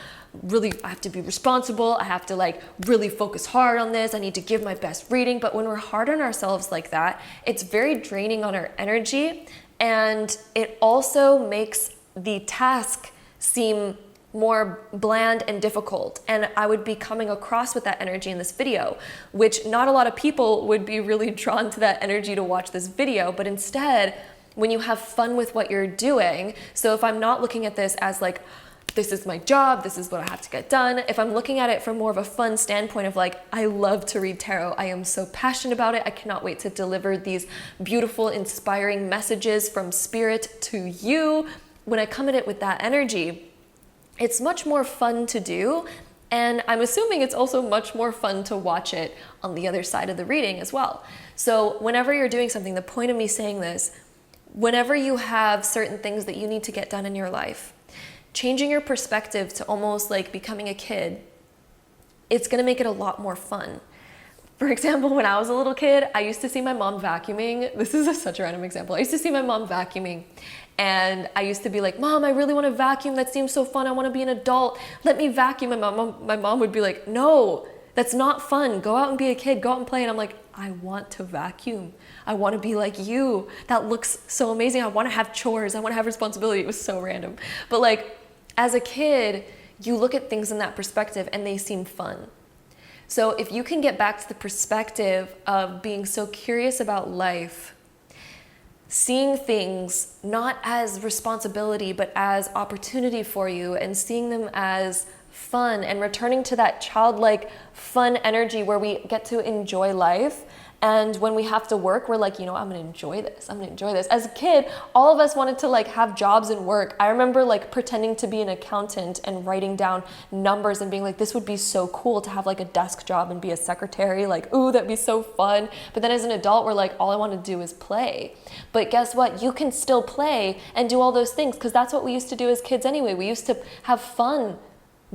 really, I have to be responsible. I have to like really focus hard on this. I need to give my best reading. But when we're hard on ourselves like that, it's very draining on our energy. And it also makes the task seem more bland and difficult. And I would be coming across with that energy in this video, which not a lot of people would be really drawn to that energy to watch this video. But instead, when you have fun with what you're doing, so if I'm not looking at this as like, this is my job, this is what I have to get done. If I'm looking at it from more of a fun standpoint of like, I love to read tarot, I am so passionate about it, I cannot wait to deliver these beautiful, inspiring messages from spirit to you. When I come at it with that energy, it's much more fun to do. And I'm assuming it's also much more fun to watch it on the other side of the reading as well. So whenever you're doing something, the point of me saying this, whenever you have certain things that you need to get done in your life, changing your perspective to almost like becoming a kid, it's gonna make it a lot more fun. For example, when I was a little kid, I used to see my mom vacuuming. This is such a random example. I used to see my mom vacuuming, and I used to be like, Mom, I really want to vacuum. That seems so fun. I want to be an adult. Let me vacuum. My mom would be like, no, that's not fun. Go out and be a kid. Go out and play. And I'm like, I want to vacuum. I want to be like you. That looks so amazing. I want to have chores. I want to have responsibility. It was so random. But like, as a kid, you look at things in that perspective and they seem fun. So if you can get back to the perspective of being so curious about life, seeing things not as responsibility, but as opportunity for you, and seeing them as fun, and returning to that childlike fun energy where we get to enjoy life. And when we have to work, we're like, you know, I'm gonna enjoy this. I'm gonna enjoy this. As a kid, all of us wanted to like have jobs and work. I remember like pretending to be an accountant and writing down numbers and being like, this would be so cool to have like a desk job and be a secretary. Like, ooh, that'd be so fun. But then as an adult, we're like, all I want to do is play. But guess what? You can still play and do all those things, because that's what we used to do as kids anyway. We used to have fun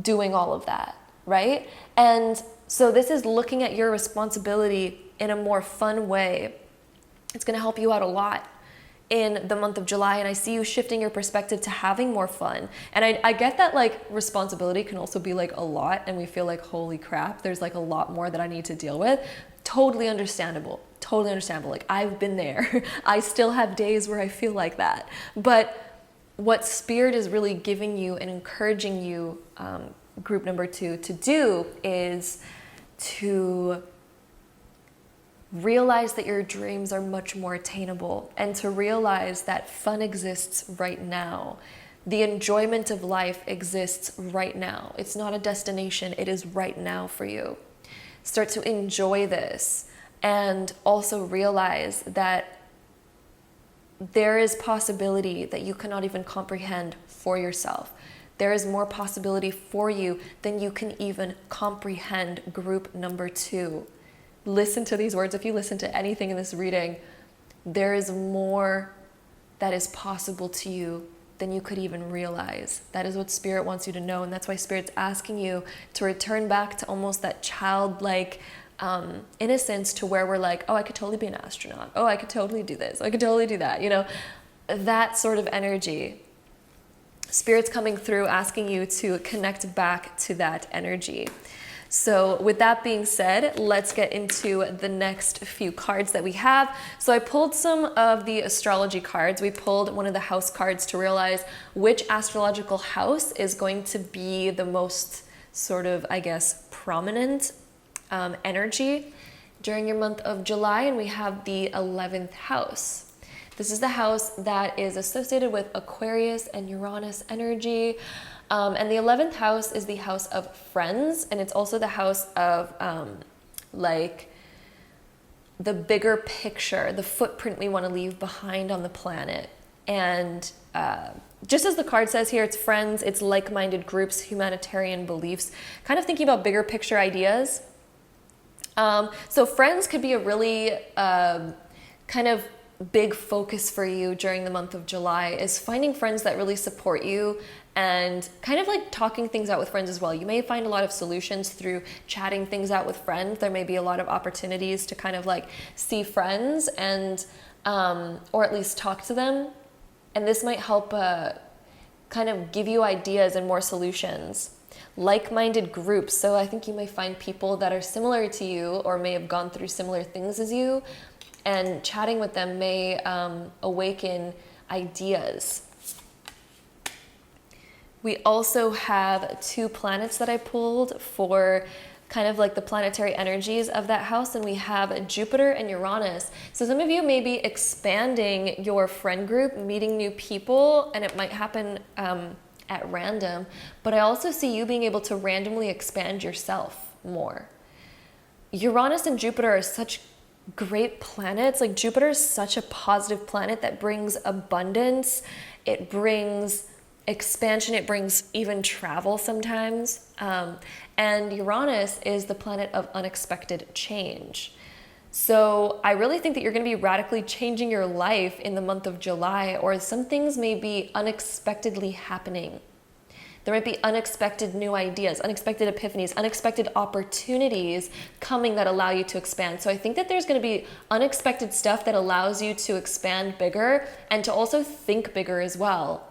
doing all of that, right? And so this is looking at your responsibility in a more fun way. It's going to help you out a lot in the month of July. And I see you shifting your perspective to having more fun. And I get that like responsibility can also be like a lot, and we feel like, holy crap, there's like a lot more that I need to deal with. Totally understandable. Totally understandable. Like, I've been there. I still have days where I feel like that. But what Spirit is really giving you and encouraging you, group number 2, to do is to realize that your dreams are much more attainable, and to realize that fun exists right now. The enjoyment of life exists right now. It's not a destination, it is right now for you. Start to enjoy this, and also realize that there is possibility that you cannot even comprehend for yourself. There is more possibility for you than you can even comprehend, group number 2. Listen to these words. If you listen to anything in this reading, there is more that is possible to you than you could even realize. That is what Spirit wants you to know. And that's why Spirit's asking you to return back to almost that childlike innocence, to where we're like, oh, I could totally be an astronaut. Oh, I could totally do this. I could totally do that. You know, that sort of energy. Spirit's coming through, asking you to connect back to that energy. So with that being said, let's get into the next few cards that we have. So I pulled some of the astrology cards. We pulled one of the house cards to realize which astrological house is going to be the most sort of, I guess, prominent energy during your month of July. And we have the 11th house. This is the house that is associated with Aquarius and Uranus energy. And the 11th house is the house of friends, and it's also the house of like the bigger picture, the footprint we want to leave behind on the planet. And just as the card says here, it's friends, it's like-minded groups, humanitarian beliefs, kind of thinking about bigger picture ideas. So friends could be a really kind of big focus for you during the month of July, is finding friends that really support you and kind of like talking things out with friends as well. You may find a lot of solutions through chatting things out with friends. There may be a lot of opportunities to kind of like see friends and or at least talk to them. And this might help kind of give you ideas and more solutions. Like-minded groups. So I think you may find people that are similar to you or may have gone through similar things as you, and chatting with them may awaken ideas. We also have 2 planets that I pulled for kind of like the planetary energies of that house, and we have Jupiter and Uranus. So some of you may be expanding your friend group, meeting new people, and it might happen at random, but I also see you being able to randomly expand yourself more. Uranus and Jupiter are such great planets. Like Jupiter is such a positive planet that brings abundance, it brings expansion, it brings even travel sometimes. And Uranus is the planet of unexpected change. So I really think that you're going to be radically changing your life in the month of July, or some things may be unexpectedly happening. There might be unexpected new ideas, unexpected epiphanies, unexpected opportunities coming that allow you to expand. So I think that there's going to be unexpected stuff that allows you to expand bigger and to also think bigger as well.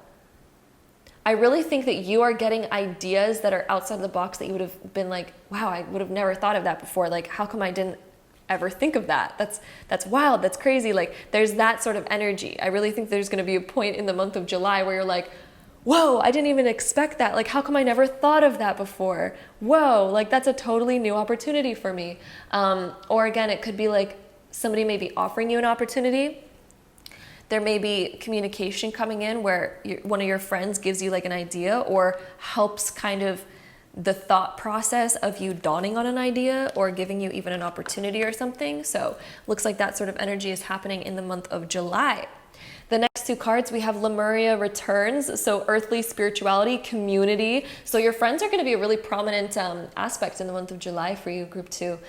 I really think that you are getting ideas that are outside the box that you would have been like, wow, I would have never thought of that before. Like, how come I didn't ever think of that? That's wild, that's crazy. Like, there's that sort of energy. I really think there's going to be a point in the month of July where you're like, whoa, I didn't even expect that. Like, how come I never thought of that before? Whoa, like that's a totally new opportunity for me. Or again, it could be like somebody may be offering you an opportunity. There may be communication coming in where one of your friends gives you like an idea or helps kind of the thought process of you dawning on an idea or giving you even an opportunity or something. So looks like that sort of energy is happening in the month of July. The next 2 cards, we have Lemuria returns. So earthly spirituality, community. So your friends are going to be a really prominent aspect in the month of July for you, group 2.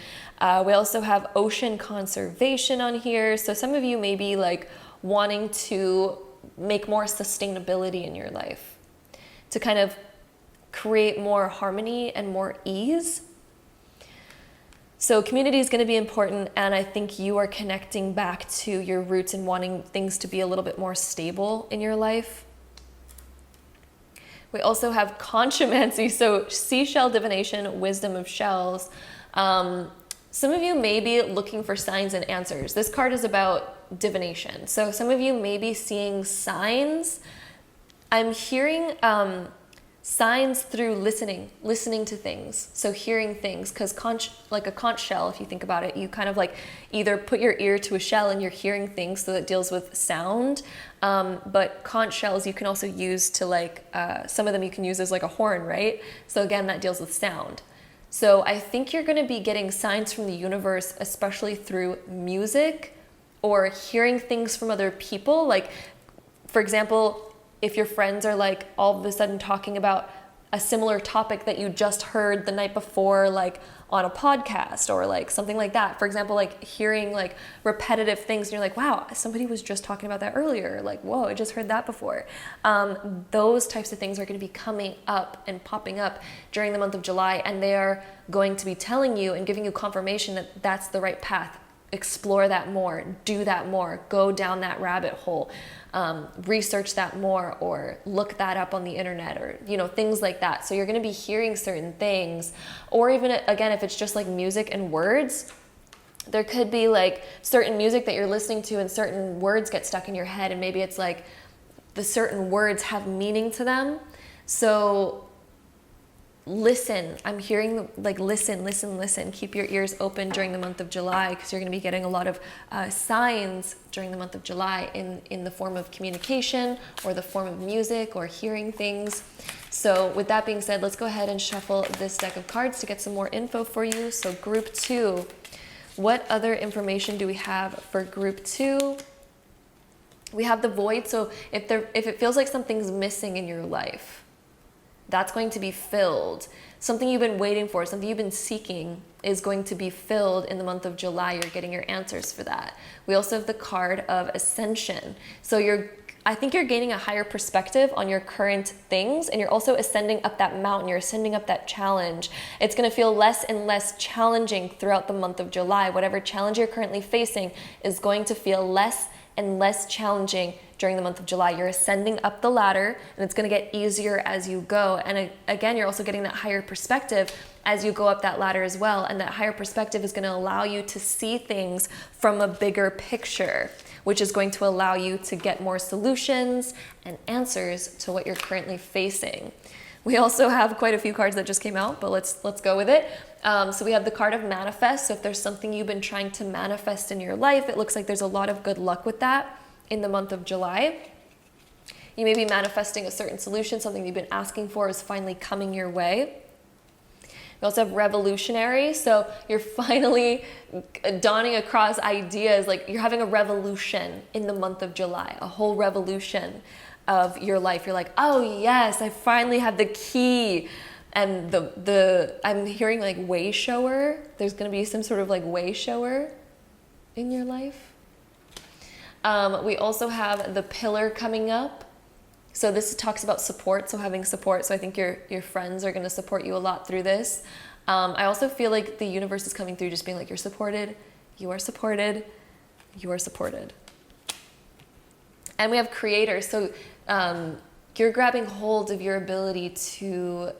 We also have ocean conservation on here. So some of you may be like wanting to make more sustainability in your life, to kind of create more harmony and more ease. So community is going to be important, and I think you are connecting back to your roots and wanting things to be a little bit more stable in your life. We also have conchomancy, so seashell divination, wisdom of shells. Some of you may be looking for signs and answers. This card is about divination. So some of you may be seeing signs. I'm hearing signs through listening to things. So hearing things, because like a conch shell, if you think about it, you kind of like either put your ear to a shell and you're hearing things, so that deals with sound. But conch shells you can also use to like, some of them you can use as like a horn, right? So again, that deals with sound. So I think you're going to be getting signs from the universe, especially through music or hearing things from other people. Like, for example, if your friends are like all of a sudden talking about a similar topic that you just heard the night before, like on a podcast or like something like that. For example, like hearing like repetitive things and you're like, wow, somebody was just talking about that earlier. Like, whoa, I just heard that before. Those types of things are going to be coming up and popping up during the month of July, and they are going to be telling you and giving you confirmation that that's the right path. Explore that more, do that more, go down that rabbit hole, research that more, or look that up on the internet, or things like that. So you're going to be hearing certain things, or even again, if it's just like music and words, there could be like certain music that you're listening to and certain words get stuck in your head, and maybe it's like the certain words have meaning to them. So listen, I'm hearing like listen. Keep your ears open during the month of July, because you're going to be getting a lot of signs during the month of July in the form of communication or the form of music or hearing things. So with that being said, let's go ahead and shuffle this deck of cards to get some more info for you. So group 2, What other information do we have for group 2? We have the void. So if it feels like something's missing in your life, that's going to be filled. Something you've been waiting for, something you've been seeking is going to be filled in the month of July. You're getting your answers for that. We also have the card of ascension. So I think you're gaining a higher perspective on your current things, and you're also ascending up that mountain. You're ascending up that challenge. It's going to feel less and less challenging throughout the month of July. Whatever challenge you're currently facing is going to feel less and less challenging during the month of July. You're ascending up the ladder, and it's going to get easier as you go. And again, you're also getting that higher perspective as you go up that ladder as well. And that higher perspective is going to allow you to see things from a bigger picture, which is going to allow you to get more solutions and answers to what you're currently facing. We also have quite a few cards that just came out, but let's go with it. So we have the card of manifest. So if there's something you've been trying to manifest in your life, it looks like there's a lot of good luck with that in the month of July. You may be manifesting a certain solution, something you've been asking for is finally coming your way. We also have revolutionary. So you're finally dawning across ideas, like you're having a revolution in the month of July, a whole revolution of your life. You're like, oh yes, I finally have the key. And I'm hearing like way shower. There's going to be some sort of like way shower in your life. We also have the pillar coming up. So this talks about support, so having support. So I think your friends are going to support you a lot through this. I also feel like the universe is coming through just being like, you're supported, you are supported, you are supported. And we have creator. So you're grabbing hold of your ability to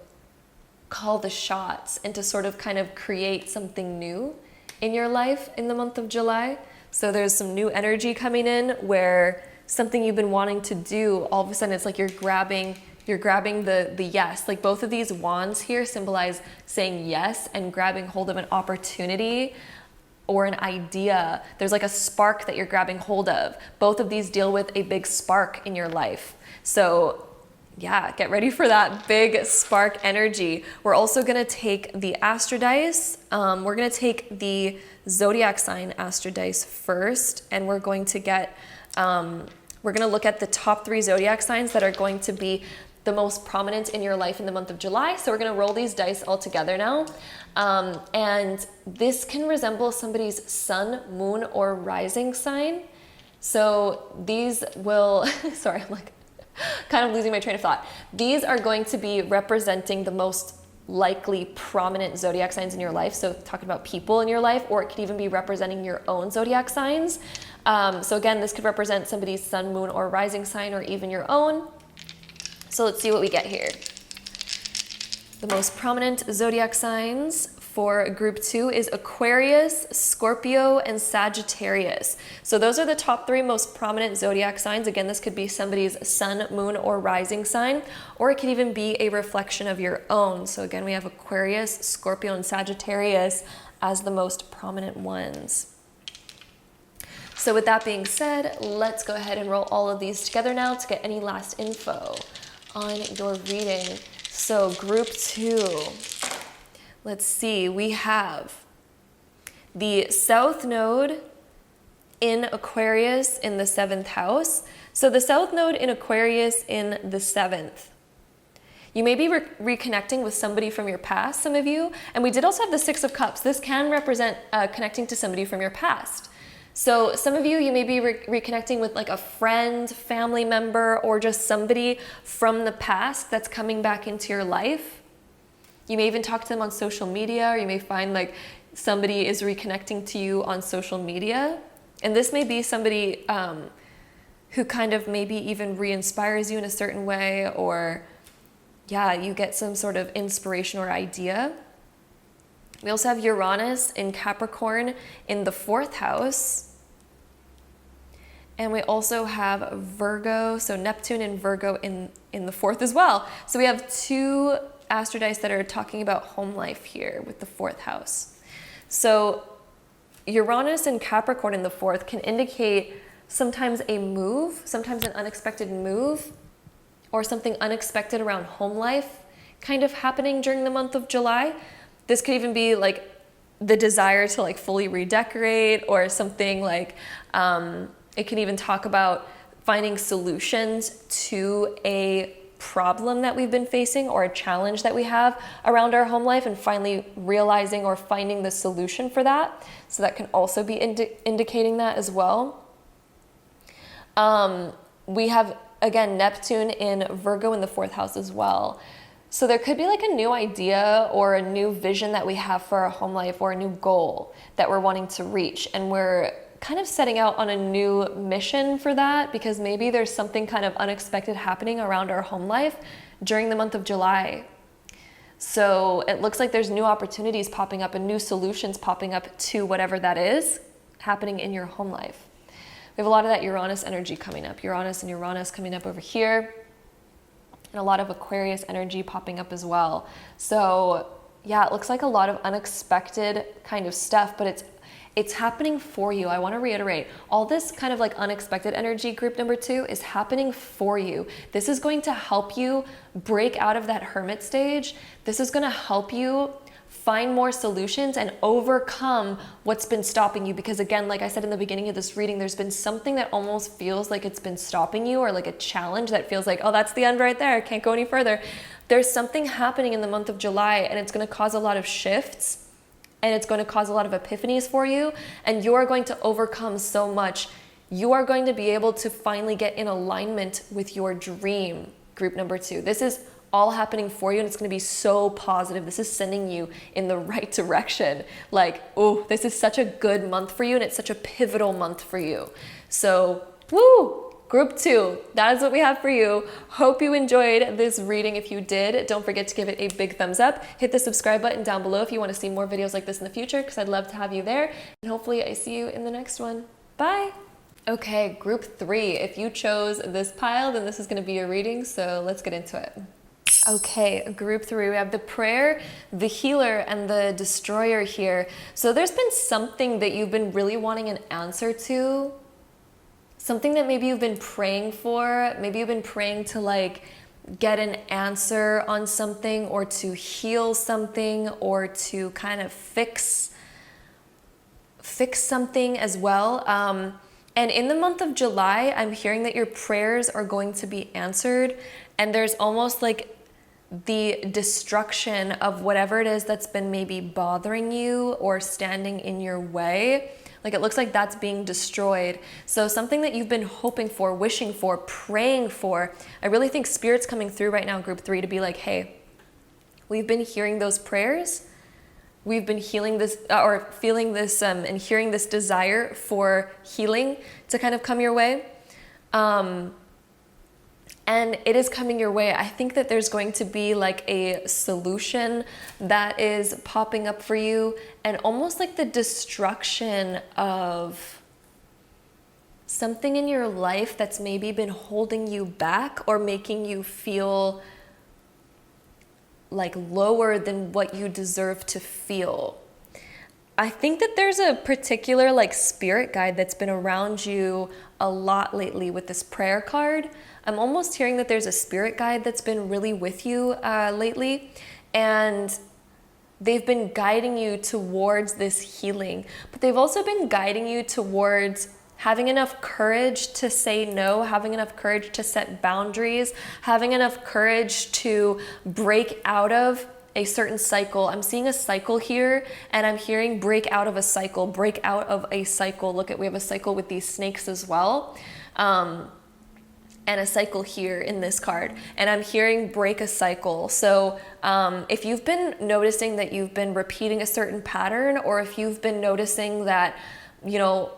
call the shots and to sort of kind of create something new in your life in the month of July. So there's some new energy coming in where something you've been wanting to do, all of a sudden it's like you're grabbing the yes. Like both of these wands here symbolize saying yes and grabbing hold of an opportunity or an idea. There's like a spark that you're grabbing hold of. Both of these deal with a big spark in your life. So yeah, get ready for that big spark energy. We're also going to take the Astro Dice. We're going to take the zodiac sign Astro Dice first, and we're going to get, we're going to look at the top 3 zodiac signs that are going to be the most prominent in your life in the month of July. So we're going to roll these dice all together now. And this can resemble somebody's sun, moon, or rising sign. So these will, sorry, I'm like, kind of losing my train of thought. These are going to be representing the most likely prominent zodiac signs in your life. So talking about people in your life, or it could even be representing your own zodiac signs. So again, this could represent somebody's sun, moon, or rising sign, or even your own. So let's see what we get here. The most prominent zodiac signs for group 2 is Aquarius, Scorpio, and Sagittarius. So those are the top 3 most prominent zodiac signs. Again, this could be somebody's sun, moon, or rising sign, or it could even be a reflection of your own. So again, we have Aquarius, Scorpio, and Sagittarius as the most prominent ones. So with that being said, let's go ahead and roll all of these together now to get any last info on your reading. So group 2. Let's see, we have the South Node in Aquarius in the 7th house. So the South Node in Aquarius in the 7th. You may be reconnecting with somebody from your past, some of you. And we did also have the 6 of Cups. This can represent connecting to somebody from your past. So some of you may be reconnecting with like a friend, family member, or just somebody from the past that's coming back into your life. You may even talk to them on social media, or you may find like somebody is reconnecting to you on social media. And this may be somebody who kind of maybe even re-inspires you in a certain way, or yeah, you get some sort of inspiration or idea. We also have Uranus in Capricorn in the 4th house. And we also have Virgo, so Neptune and Virgo in the 4th as well. So we have 2 Astro Dice that are talking about home life here with the 4th house. So Uranus and Capricorn in the 4th can indicate sometimes a move, sometimes an unexpected move, or something unexpected around home life kind of happening during the month of July. This could even be like the desire to like fully redecorate, or something like, it can even talk about finding solutions to a problem that we've been facing or a challenge that we have around our home life, and finally realizing or finding the solution for that. So that can also be indicating that as well. We have, again, Neptune in Virgo in the 4th house as well. So there could be like a new idea or a new vision that we have for our home life, or a new goal that we're wanting to reach. And we're kind of setting out on a new mission for that, because maybe there's something kind of unexpected happening around our home life during the month of July. So it looks like there's new opportunities popping up and new solutions popping up to whatever that is happening in your home life. We have a lot of that Uranus energy coming up. Uranus and Uranus coming up over here. And a lot of Aquarius energy popping up as well. So yeah, it looks like a lot of unexpected kind of stuff, but it's happening for you. I want to reiterate, all this kind of like unexpected energy, group number 2, is happening for you. This is going to help you break out of that hermit stage. This is going to help you find more solutions and overcome what's been stopping you. Because again, like I said in the beginning of this reading, there's been something that almost feels like it's been stopping you, or like a challenge that feels like, oh, that's the end right there, I can't go any further. There's something happening in the month of July, and it's going to cause a lot of shifts, and it's going to cause a lot of epiphanies for you, and you're going to overcome so much. You are going to be able to finally get in alignment with your dream, group number 2. This is all happening for you, and it's going to be so positive. This is sending you in the right direction. Like, oh, this is such a good month for you, and it's such a pivotal month for you. So, woo! Group 2, that is what we have for you. Hope you enjoyed this reading. If you did, don't forget to give it a big thumbs up. Hit the subscribe button down below if you want to see more videos like this in the future, because I'd love to have you there. And hopefully I see you in the next one. Bye! Okay, group 3. If you chose this pile, then this is going to be your reading, so let's get into it. Okay, group 3, we have the prayer, the healer, and the destroyer here. So there's been something that you've been really wanting an answer to, something that maybe you've been praying for. Maybe you've been praying to like get an answer on something, or to heal something, or to kind of fix something as well. And in the month of July, I'm hearing that your prayers are going to be answered, and there's almost like the destruction of whatever it is that's been maybe bothering you or standing in your way. Like, it looks like that's being destroyed. So something that you've been hoping for, wishing for, praying for, I really think Spirit's coming through right now, group 3, to be like, hey, we've been hearing those prayers. We've been healing this, or feeling this, and hearing this desire for healing to kind of come your way. And it is coming your way. I think that there's going to be like a solution that is popping up for you, and almost like the destruction of something in your life that's maybe been holding you back, or making you feel like lower than what you deserve to feel. I think that there's a particular like spirit guide that's been around you a lot lately with this prayer card. I'm almost hearing that there's a spirit guide that's been really with you lately, and they've been guiding you towards this healing, but they've also been guiding you towards having enough courage to say no, having enough courage to set boundaries, having enough courage to break out of a certain cycle. I'm seeing a cycle here, and I'm hearing break out of a cycle, break out of a cycle. Look at, we have a cycle with these snakes as well. And a cycle here in this card, and I'm hearing break a cycle. So if you've been noticing that you've been repeating a certain pattern, or if you've been noticing that, you know,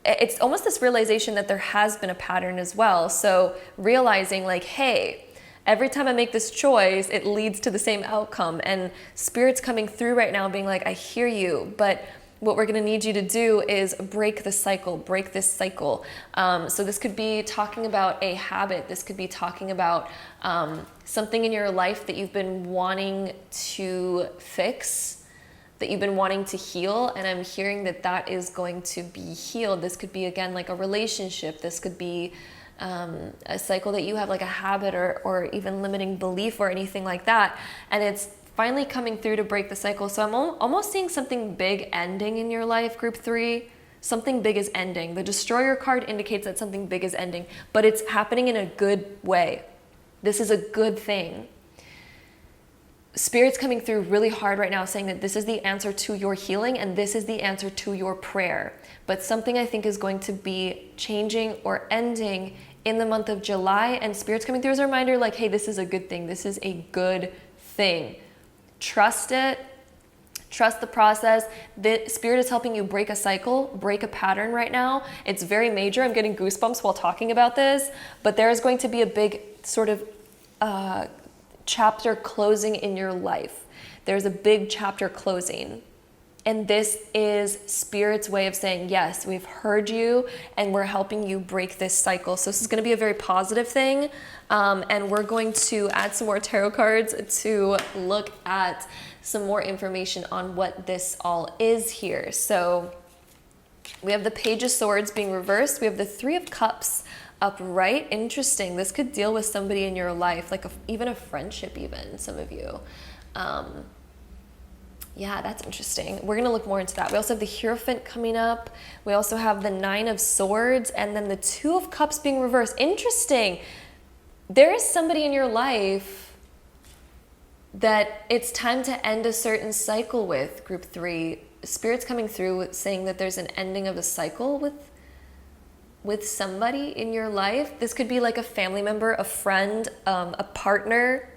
it's almost this realization that there has been a pattern as well. So realizing like, hey, every time I make this choice, it leads to the same outcome, and Spirit's coming through right now being like, I hear you, but what we're going to need you to do is break the cycle, break this cycle. So this could be talking about a habit. This could be talking about something in your life that you've been wanting to fix, that you've been wanting to heal. And I'm hearing that that is going to be healed. This could be, again, like a relationship. This could be a cycle that you have, like a habit, or even limiting belief or anything like that. And it's finally coming through to break the cycle. So I'm almost seeing something big ending in your life, group 3. Something big is ending. The Destroyer card indicates that something big is ending, but it's happening in a good way. This is a good thing. Spirit's coming through really hard right now saying that this is the answer to your healing and this is the answer to your prayer. But something I think is going to be changing or ending in the month of July, and Spirit's coming through as a reminder like, hey, this is a good thing. This is a good thing. Trust it. Trust the process. The Spirit is helping you break a cycle, break a pattern right now. It's very major. I'm getting goosebumps while talking about this, but there is going to be a big sort of chapter closing in your life. There's a big chapter closing. And this is Spirit's way of saying, yes, we've heard you and we're helping you break this cycle. So this is going to be a very positive thing. And we're going to add some more tarot cards to look at some more information on what this all is here. So we have the Page of Swords being reversed. We have the Three of Cups upright. Interesting. This could deal with somebody in your life, like even a friendship even, some of you. Yeah, that's interesting. We're going to look more into that. We also have the Hierophant coming up. We also have the Nine of Swords and then the Two of Cups being reversed. Interesting. There is somebody in your life that it's time to end a certain cycle with, group 3. Spirit's coming through saying that there's an ending of a cycle with somebody in your life. This could be like a family member, a friend, a partner,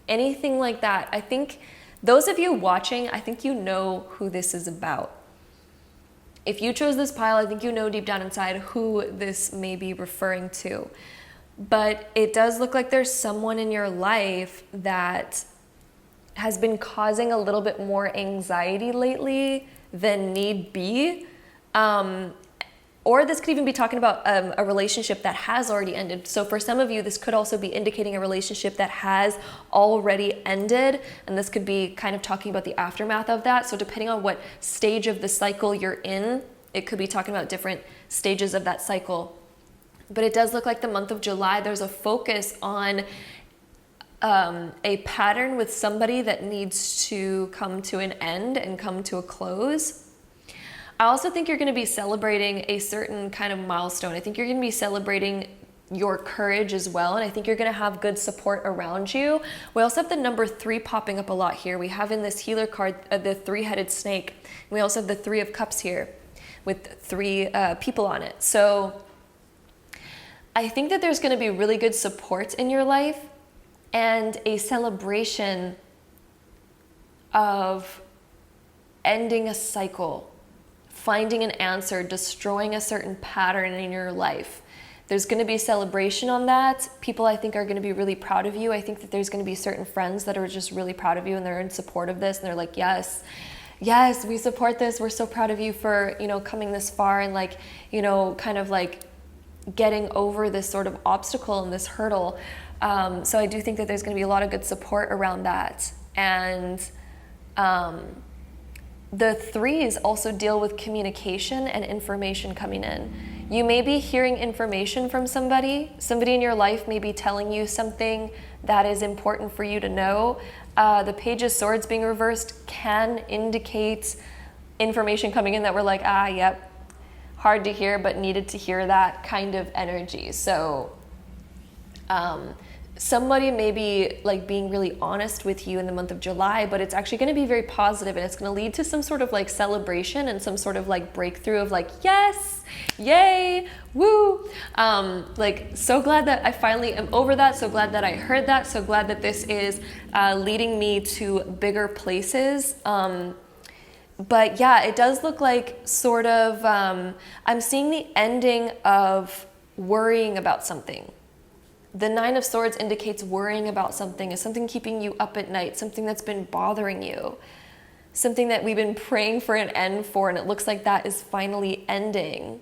anything like that. I think those of you watching, I think you know who this is about. If you chose this pile, I think you know deep down inside who this may be referring to. But it does look like there's someone in your life that has been causing a little bit more anxiety lately than need be. Or this could even be talking about a relationship that has already ended. So for some of you, this could also be indicating a relationship that has already ended. And this could be kind of talking about the aftermath of that. So depending on what stage of the cycle you're in, it could be talking about different stages of that cycle. But it does look like the month of July, there's a focus on a pattern with somebody that needs to come to an end and come to a close. I also think you're going to be celebrating a certain kind of milestone. I think you're going to be celebrating your courage as well. And I think you're going to have good support around you. We also have the number 3 popping up a lot here. We have in this healer card, the 3-headed snake. We also have the 3 of Cups here with 3 people on it. So I think that there's going to be really good support in your life and a celebration of ending a cycle, finding an answer, destroying a certain pattern in your life. There's going to be celebration on that. People, I think, are going to be really proud of you. I think that there's going to be certain friends that are just really proud of you and they're in support of this and they're like, yes, we support this. We're so proud of you for, coming this far and like, kind of like getting over this sort of obstacle and this hurdle. So I do think that there's going to be a lot of good support around that. And the 3s also deal with communication and information coming in. You may be hearing information from somebody. Somebody in your life may be telling you something that is important for you to know. The Page of Swords being reversed can indicate information coming in that we're like, yep, hard to hear, but needed to hear, that kind of energy. So somebody may be like being really honest with you in the month of July, but it's actually going to be very positive and it's going to lead to some sort of like celebration and some sort of like breakthrough of like, yes, yay, woo. Like, so glad that I finally am over that. So glad that I heard that. So glad that this is leading me to bigger places. But yeah, it does look like sort of, I'm seeing the ending of worrying about something. The 9 of Swords indicates worrying about something, is something keeping you up at night, something that's been bothering you, something that we've been praying for an end for, and it looks like that is finally ending.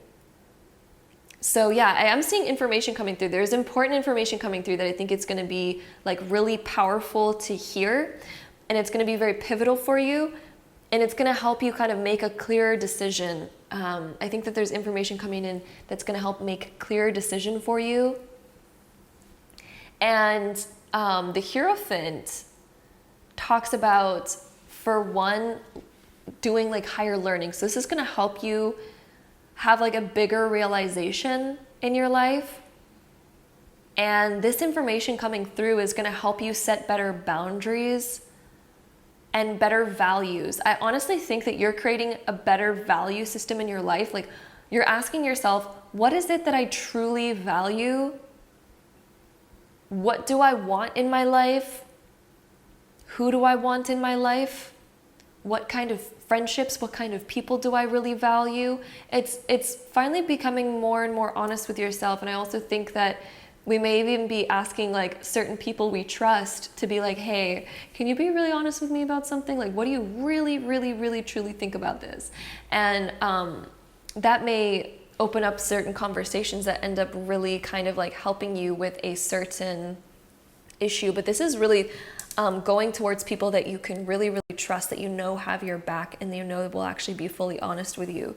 So yeah, I am seeing information coming through. There's important information coming through that I think it's going to be like really powerful to hear, and it's going to be very pivotal for you, and it's going to help you kind of make a clearer decision. I think that there's information coming in that's going to help make a clearer decision for you. And the Hierophant talks about, for one, doing like higher learning. So this is going to help you have like a bigger realization in your life. And this information coming through is going to help you set better boundaries and better values. I honestly think that you're creating a better value system in your life. Like, you're asking yourself, what is it that I truly value? What do I want in my life? Who do I want in my life? What kind of friendships, what kind of people do I really value? It's finally becoming more and more honest with yourself. And I also think that we may even be asking like certain people we trust to be like, hey, can you be really honest with me about something? Like, what do you really, really, really, truly think about this? And that may open up certain conversations that end up really kind of like helping you with a certain issue. But this is really going towards people that you can really, really trust, that you know have your back, and you know will actually be fully honest with you.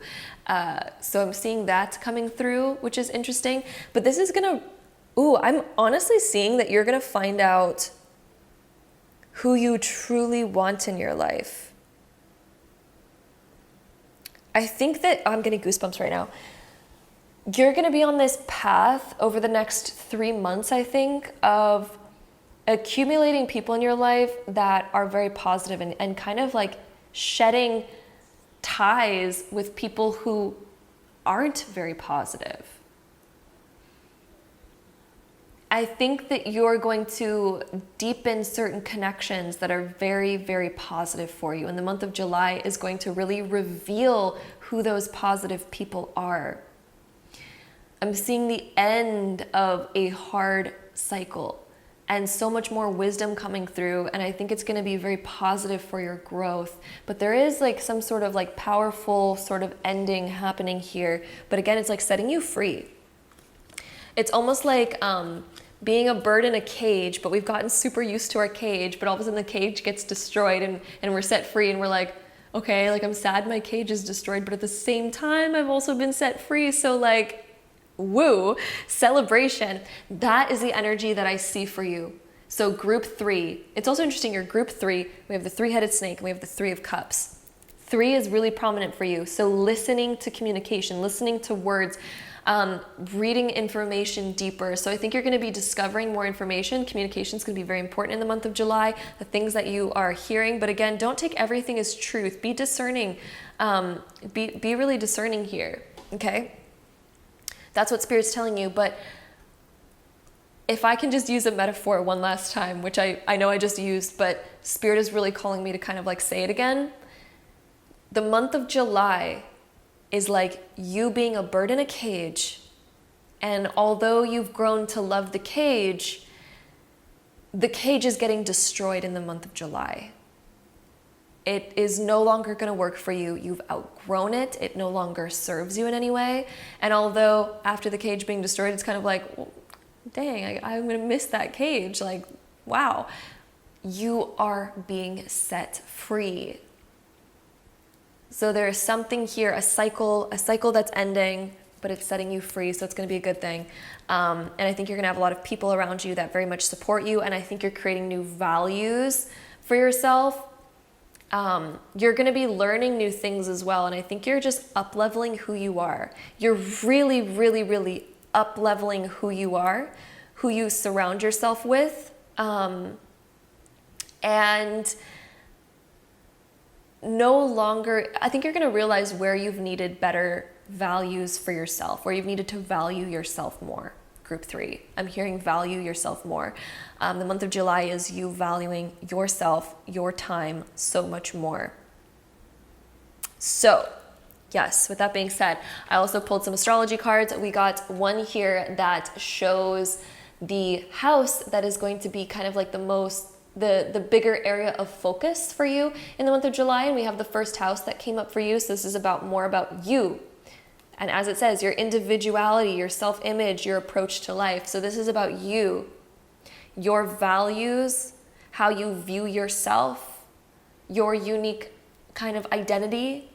So I'm seeing that coming through, which is interesting. But this is gonna, I'm honestly seeing that you're gonna find out who you truly want in your life. I think that, I'm getting goosebumps right now. You're gonna be on this path over the next 3 months, I think, of accumulating people in your life that are very positive, and kind of like shedding ties with people who aren't very positive. I think that you're going to deepen certain connections that are very, very positive for you. And the month of July is going to really reveal who those positive people are. I'm seeing the end of a hard cycle and so much more wisdom coming through. And I think it's going to be very positive for your growth. But there is like some sort of like powerful sort of ending happening here. But again, it's like setting you free. It's almost like being a bird in a cage, but we've gotten super used to our cage, but all of a sudden the cage gets destroyed and we're set free, and we're like, okay, like I'm sad my cage is destroyed, but at the same time I've also been set free. So like, woo, celebration. That is the energy that I see for you. So group 3, it's also interesting, you're group 3, we have the 3-headed snake and we have the 3 of cups. 3 is really prominent for you. So listening to communication, listening to words, reading information deeper. So I think you're going to be discovering more information. Communication is going to be very important in the month of July, the things that you are hearing. But again, don't take everything as truth. Be discerning. Be really discerning here. Okay? That's what Spirit's telling you. But if I can just use a metaphor one last time, which I know I just used, but Spirit is really calling me to kind of like say it again. The month of July is like you being a bird in a cage, and although you've grown to love the cage is getting destroyed in the month of July. It is no longer going to work for you. You've outgrown it. It no longer serves you in any way. And although after the cage being destroyed, it's kind of like, well, dang, I'm going to miss that cage. Like, wow, you are being set free. So there's something here, a cycle that's ending, but it's setting you free. So it's going to be a good thing. And I think you're going to have a lot of people around you that very much support you. And I think you're creating new values for yourself. You're going to be learning new things as well. And I think you're just up-leveling who you are. You're really, really, really up-leveling who you are, who you surround yourself with. And no longer, I think you're going to realize where you've needed better values for yourself, where you've needed to value yourself more. Group 3, I'm hearing value yourself more. The month of July is you valuing yourself, your time so much more. So yes, with that being said, I also pulled some astrology cards. We got one here that shows the house that is going to be kind of like the bigger area of focus for you in the month of July. And we have the first house that came up for you. So this is more about you. And as it says, your individuality, your self-image, your approach to life. So this is about you, your values, how you view yourself, your unique kind of identity.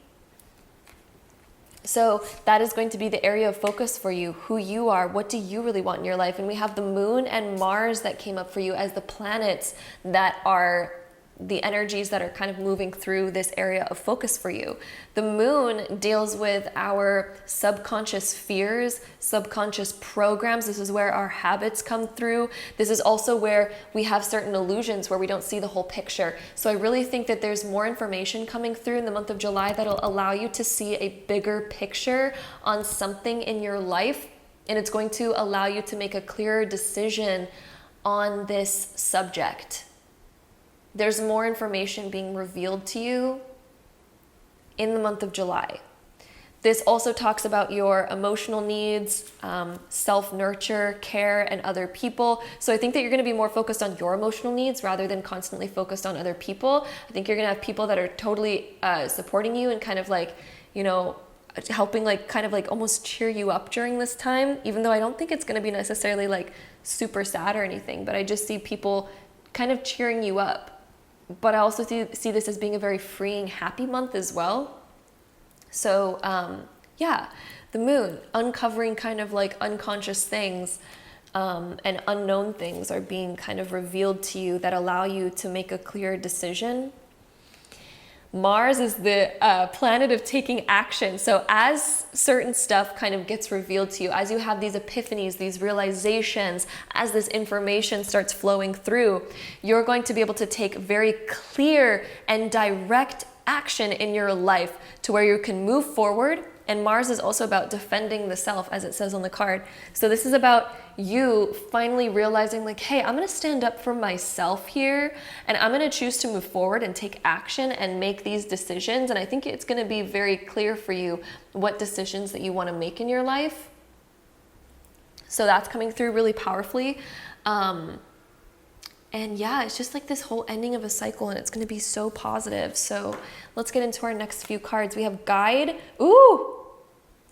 So that is going to be the area of focus for you, who you are, what do you really want in your life? And we have the moon and Mars that came up for you as the planets that are the energies that are kind of moving through this area of focus for you. The moon deals with our subconscious fears, subconscious programs. This is where our habits come through. This is also where we have certain illusions where we don't see the whole picture. So I really think that there's more information coming through in the month of July that'll allow you to see a bigger picture on something in your life. And it's going to allow you to make a clearer decision on this subject. There's more information being revealed to you in the month of July. This also talks about your emotional needs, self-nurture, care, and other people. So I think that you're going to be more focused on your emotional needs rather than constantly focused on other people. I think you're going to have people that are totally supporting you and kind of like, you know, helping like kind of like almost cheer you up during this time, even though I don't think it's going to be necessarily like super sad or anything, but I just see people kind of cheering you up. But I also see this as being a very freeing, happy month as well. So yeah, the moon, uncovering kind of like unconscious things and unknown things are being kind of revealed to you that allow you to make a clear decision. Mars is the planet of taking action. So as certain stuff kind of gets revealed to you, as you have these epiphanies, these realizations, as this information starts flowing through, you're going to be able to take very clear and direct action in your life to where you can move forward. And Mars is also about defending the self, as it says on the card. So this is about you finally realizing like, hey, I'm going to stand up for myself here, and I'm going to choose to move forward and take action and make these decisions. And I think it's going to be very clear for you what decisions that you want to make in your life. So that's coming through really powerfully. And yeah, it's just like this whole ending of a cycle, and it's going to be so positive. So let's get into our next few cards. We have guide. Ooh,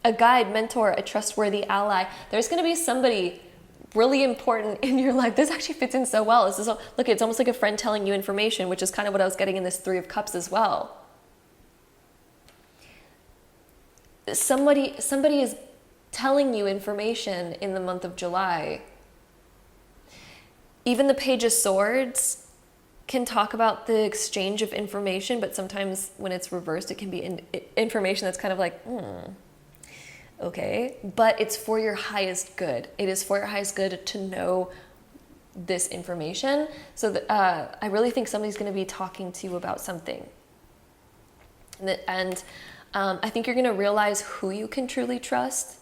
a guide, mentor, a trustworthy ally. There's going to be somebody really important in your life. This actually fits in so well. This is, look, it's almost like a friend telling you information, which is kind of what I was getting in this Three of Cups as well. Somebody is telling you information in the month of July. Even the Page of Swords can talk about the exchange of information, but sometimes when it's reversed, it can be information that's kind of like, okay, but it's for your highest good. It is for your highest good to know this information. So I really think somebody's going to be talking to you about something. And I think you're going to realize who you can truly trust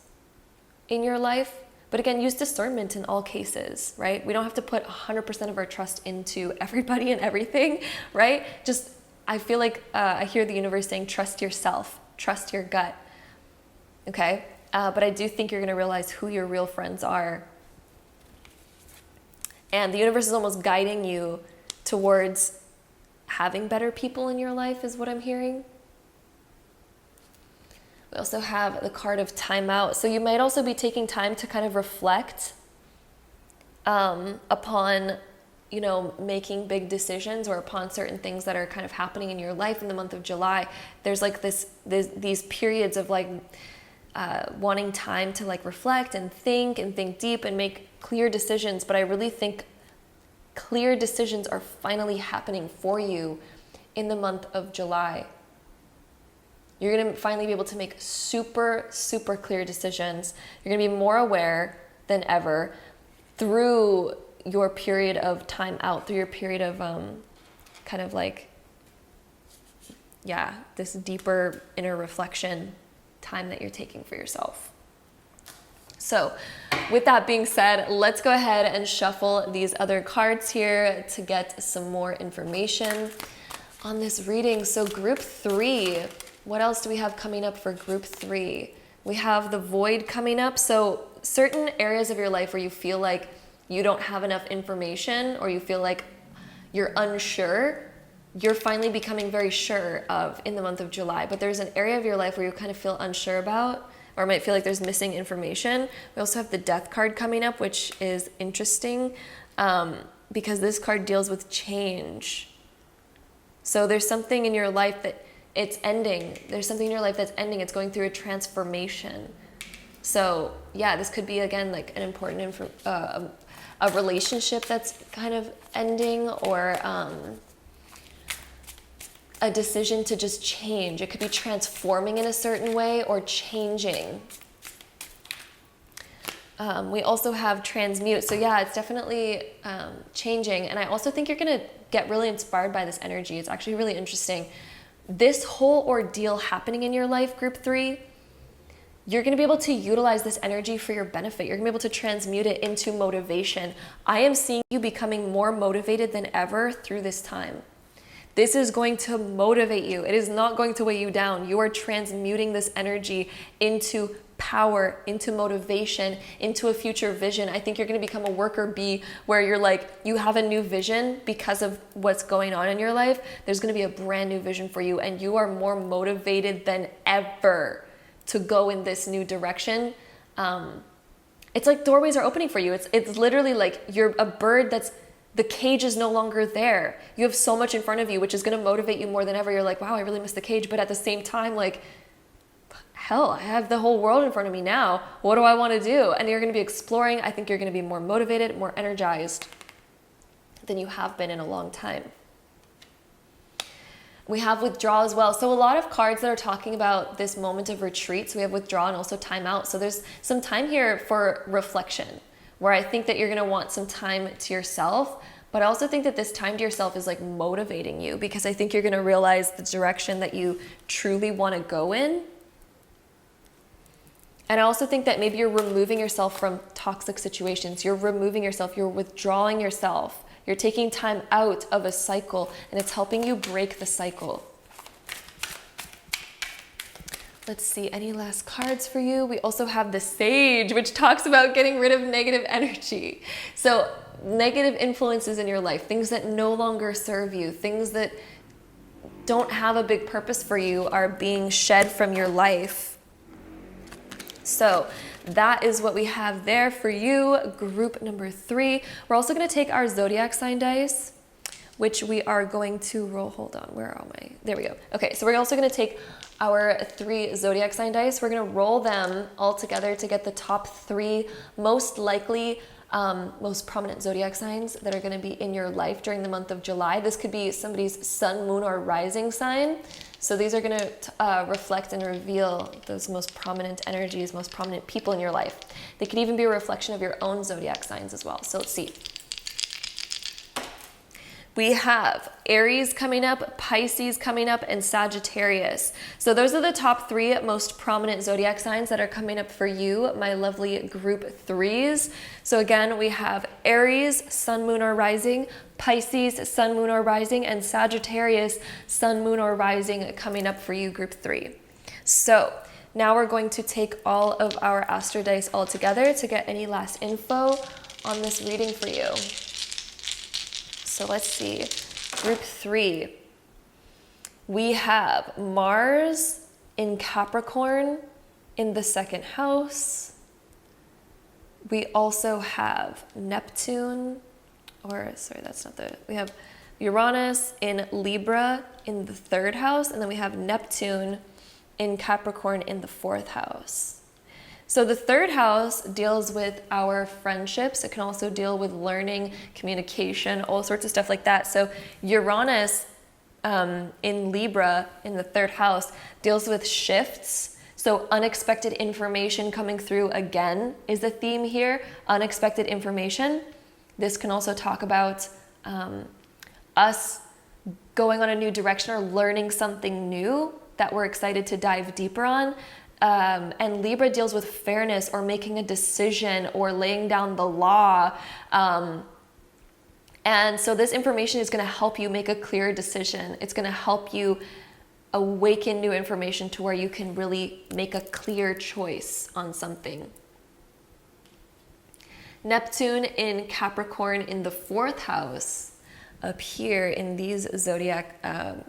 in your life. But again, use discernment in all cases, right? We don't have to put 100% of our trust into everybody and everything, right? Just, I feel like I hear the universe saying, trust yourself, trust your gut, okay? But I do think you're going to realize who your real friends are. And the universe is almost guiding you towards having better people in your life, is what I'm hearing. We also have the card of timeout. So you might also be taking time to kind of reflect upon, you know, making big decisions or upon certain things that are kind of happening in your life in the month of July. There's like these periods of like wanting time to like reflect and think deep and make clear decisions. But I really think clear decisions are finally happening for you in the month of July. You're going to finally be able to make super, super clear decisions. You're going to be more aware than ever through your period of time out, through your period of kind of like, yeah, this deeper inner reflection time that you're taking for yourself. So with that being said, let's go ahead and shuffle these other cards here to get some more information on this reading. So group 3. What else do we have coming up for group 3? We have the void coming up. So certain areas of your life where you feel like you don't have enough information or you feel like you're unsure, you're finally becoming very sure of in the month of July. But there's an area of your life where you kind of feel unsure about or might feel like there's missing information. We also have the death card coming up, which is interesting because this card deals with change. So there's something in your life that it's ending. There's something in your life that's ending. It's going through a transformation. So yeah, this could be again like an important a relationship that's kind of ending, or a decision to just change. It could be transforming in a certain way or changing. We also have transmute. So yeah, it's definitely changing. And I also think you're going to get really inspired by this energy. It's actually really interesting. This whole ordeal happening in your life, group 3, you're going to be able to utilize this energy for your benefit. You're going to be able to transmute it into motivation. I am seeing you becoming more motivated than ever through this time. This is going to motivate you. It is not going to weigh you down. You are transmuting this energy into power, into motivation, into a future vision. I think you're going to become a worker bee where you're like, you have a new vision because of what's going on in your life. There's going to be a brand new vision for you, and you are more motivated than ever to go in this new direction. It's like doorways are opening for you. It's literally like you're a bird that's, the cage is no longer there. You have so much in front of you, which is going to motivate you more than ever. You're like, wow, I really miss the cage. But at the same time, like, hell, I have the whole world in front of me now. What do I want to do? And you're going to be exploring. I think you're going to be more motivated, more energized than you have been in a long time. We have withdrawal as well. So a lot of cards that are talking about this moment of retreat. So we have withdrawal and also time out. So there's some time here for reflection, where I think that you're going to want some time to yourself. But I also think that this time to yourself is like motivating you, because I think you're going to realize the direction that you truly want to go in. And I also think that maybe you're removing yourself from toxic situations. You're removing yourself. You're withdrawing yourself. You're taking time out of a cycle, and it's helping you break the cycle. Let's see, any last cards for you? We also have the Sage, which talks about getting rid of negative energy. So negative influences in your life, things that no longer serve you, things that don't have a big purpose for you are being shed from your life. So that is what we have there for you, group number 3. We're also going to take our zodiac sign dice, which we are going to roll. Hold on, where am I? There we go. Okay, so we're also going to take our 3 zodiac sign dice. We're going to roll them all together to get the top 3 most likely, most prominent zodiac signs that are going to be in your life during the month of July. This could be somebody's sun, moon, or rising sign. So these are going to reflect and reveal those most prominent energies, most prominent people in your life. They could even be a reflection of your own zodiac signs as well. So let's see. We have Aries coming up, Pisces coming up, and Sagittarius. So those are the top 3 most prominent zodiac signs that are coming up for you, my lovely group 3s. So again, we have Aries, sun, moon, or rising, Pisces, sun, moon, or rising, and Sagittarius, sun, moon, or rising coming up for you, group 3. So now we're going to take all of our Astro Dice all together to get any last info on this reading for you. So let's see, group 3. We have Mars in Capricorn in the 2nd house. We also have Neptune, we have Uranus in Libra in the 3rd house, and then we have Neptune in Capricorn in the 4th house. So the 3rd house deals with our friendships. It can also deal with learning, communication, all sorts of stuff like that. So Uranus in Libra in the 3rd house deals with shifts. So unexpected information coming through again is the theme here, unexpected information. This can also talk about us going on a new direction or learning something new that we're excited to dive deeper on. And Libra deals with fairness or making a decision or laying down the law. And so this information is going to help you make a clear decision. It's going to help you awaken new information to where you can really make a clear choice on something. Neptune in Capricorn in the 4th house, up here in these zodiac